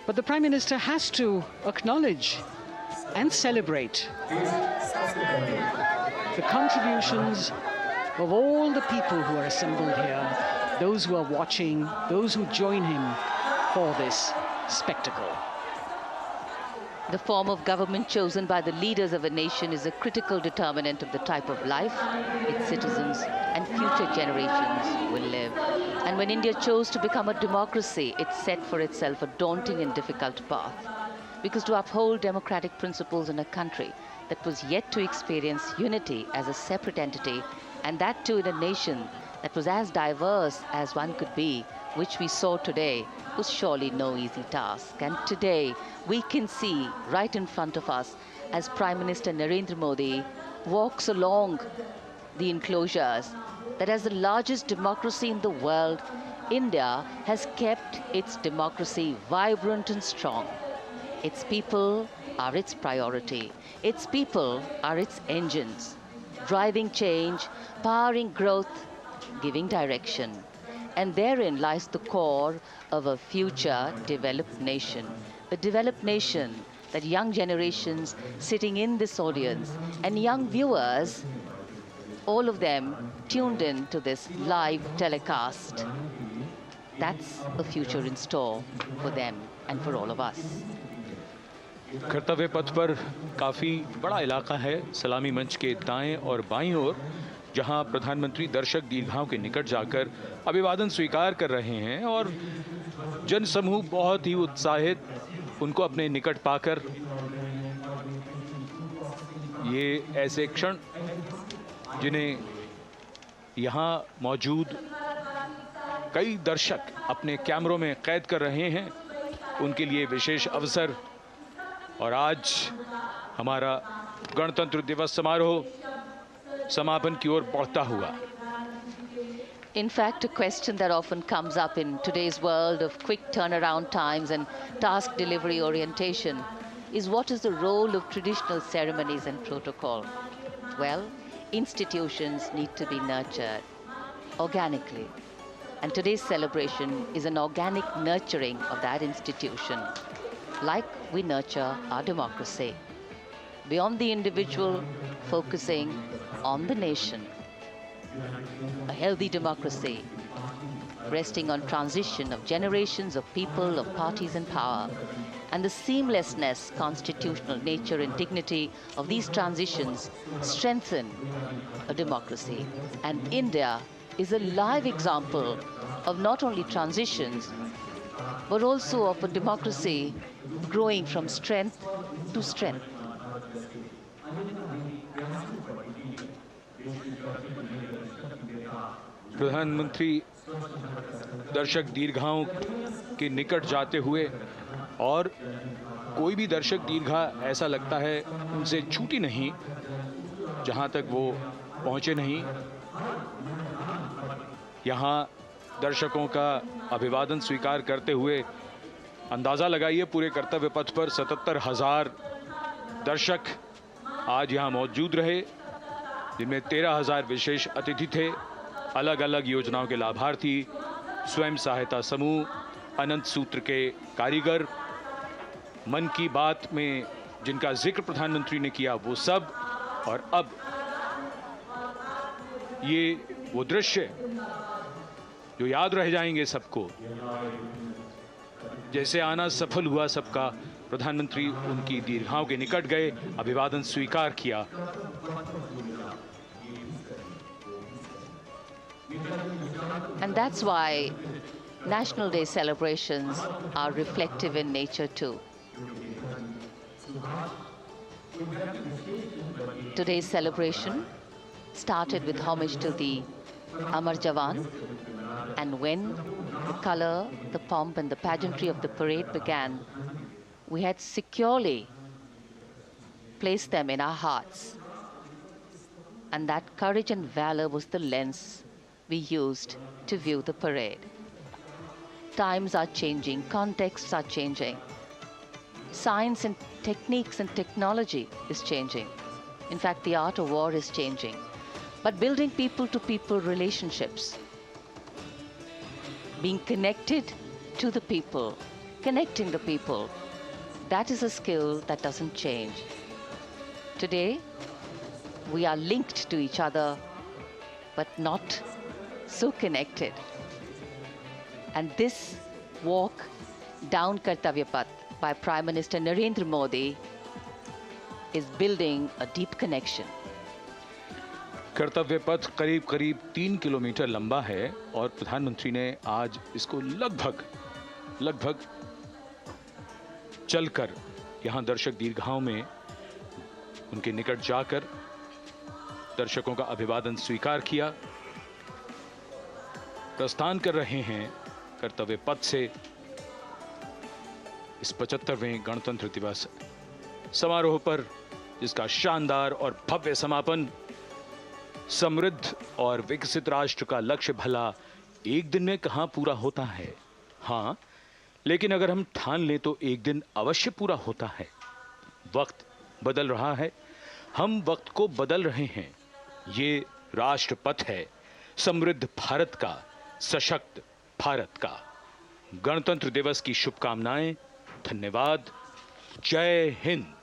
But the Prime Minister has to acknowledge and celebrate the contributions of all the people who are assembled here, those who are watching, those who join him for this spectacle. The form of government chosen by the leaders of a nation is a critical determinant of the type of life its citizens and future generations will live. And when India chose to become a democracy, it set for itself a daunting and difficult path. Because to uphold democratic principles in a country that was yet to experience unity as a separate entity, and that too in a nation that was as diverse as one could be, which we saw today, was surely no easy task. And today, we can see right in front of us as Prime Minister Narendra Modi walks along the enclosures that as the largest democracy in the world, India has kept its democracy vibrant and strong. Its people are its priority. Its people are its engines, driving change, powering growth, giving direction. And therein lies the core of a future developed nation. The developed nation that young generations sitting in this audience and young viewers, all of them tuned in to this live telecast. That's a future in store for them and for all of us. कर्तव्य पथ पर काफी बड़ा इलाका है, सलामी मंच के दाएं और बाईं ओर, जहां प्रधानमंत्री दर्शक दीर्घाओं के निकट जाकर अभिवादन स्वीकार कर रहे हैं और जनसमूह बहुत ही उत्साहित उनको अपने निकट पाकर। ये ऐसे क्षण जिन्हें यहां मौजूद कई दर्शक अपने कैमरों में कैद कर रहे हैं, उनके लिए विशेष अवसर। और आज हमारा गणतंत्र दिवस समारोह समापन की ओर बढ़ता हुआ। In fact, a question that often comes up in today's world of quick turnaround times and task delivery orientation is what is the role of traditional ceremonies and protocol? Well, institutions need to be nurtured organically. And today's celebration is an organic nurturing of that institution, like we nurture our democracy. Beyond the individual, focusing on the nation. A healthy democracy, resting on transition of generations of people, of parties in power, and the seamlessness, constitutional nature and dignity of these transitions strengthen a democracy. And India is a live example of not only transitions, but also of a democracy growing from strength to strength. प्रधानमंत्री दर्शक दीर्घाओं के निकट जाते हुए, और कोई भी दर्शक दीर्घा ऐसा लगता है उनसे छूटी नहीं जहां तक वो पहुंचे नहीं। यहां दर्शकों का अभिवादन स्वीकार करते हुए अंदाजा लगाइए, पूरे कर्तव्य पथ पर 77,000 दर्शक आज यहां मौजूद रहे, जिनमें 13,000 विशेष अतिथि थे, अलग अलग योजनाओं के लाभार्थी, स्वयं सहायता समूह, अनंत सूत्र के कारीगर, मन की बात में जिनका जिक्र प्रधानमंत्री ने किया वो सब। और अब ये वो दृश्य जो याद रह जाएंगे सबको, जैसे आना सफल हुआ सबका, प्रधानमंत्री उनकी दीर्घाओं के निकट गए, अभिवादन स्वीकार किया। And that's why National Day celebrations are reflective in nature too. Today's celebration started with homage to the Amar Jawan, and when the color, the pomp and the pageantry of the parade began, we had securely placed them in our hearts. And that courage and valor was the lens we used to view the parade. Times are changing, contexts are changing. Science and techniques and technology is changing. In fact, the art of war is changing. But building people-to-people relationships, being connected to the people, connecting the people, that is a skill that doesn't change. Today, we are linked to each other, but not so connected. And this walk down Kartavya Path by Prime Minister Narendra Modi is building a deep connection. कर्तव्य पथ करीब करीब 3 kilometre लंबा है और प्रधानमंत्री ने आज इसको लगभग चलकर यहां दर्शक दीर्घाओं में उनके निकट जाकर दर्शकों का अभिवादन स्वीकार किया। प्रस्थान कर रहे हैं कर्तव्य पथ से इस 75वें गणतंत्र दिवस समारोह पर, जिसका शानदार और भव्य समापन समृद्ध और विकसित राष्ट्र का लक्ष्य भला एक दिन में कहां पूरा होता है। हाँ, लेकिन अगर हम ठान लें तो एक दिन अवश्य पूरा होता है। वक्त बदल रहा है, हम वक्त को बदल रहे हैं। ये राष्ट्रपथ है समृद्ध भारत का, सशक्त भारत का। गणतंत्र दिवस की शुभकामनाएं। धन्यवाद। जय हिंद।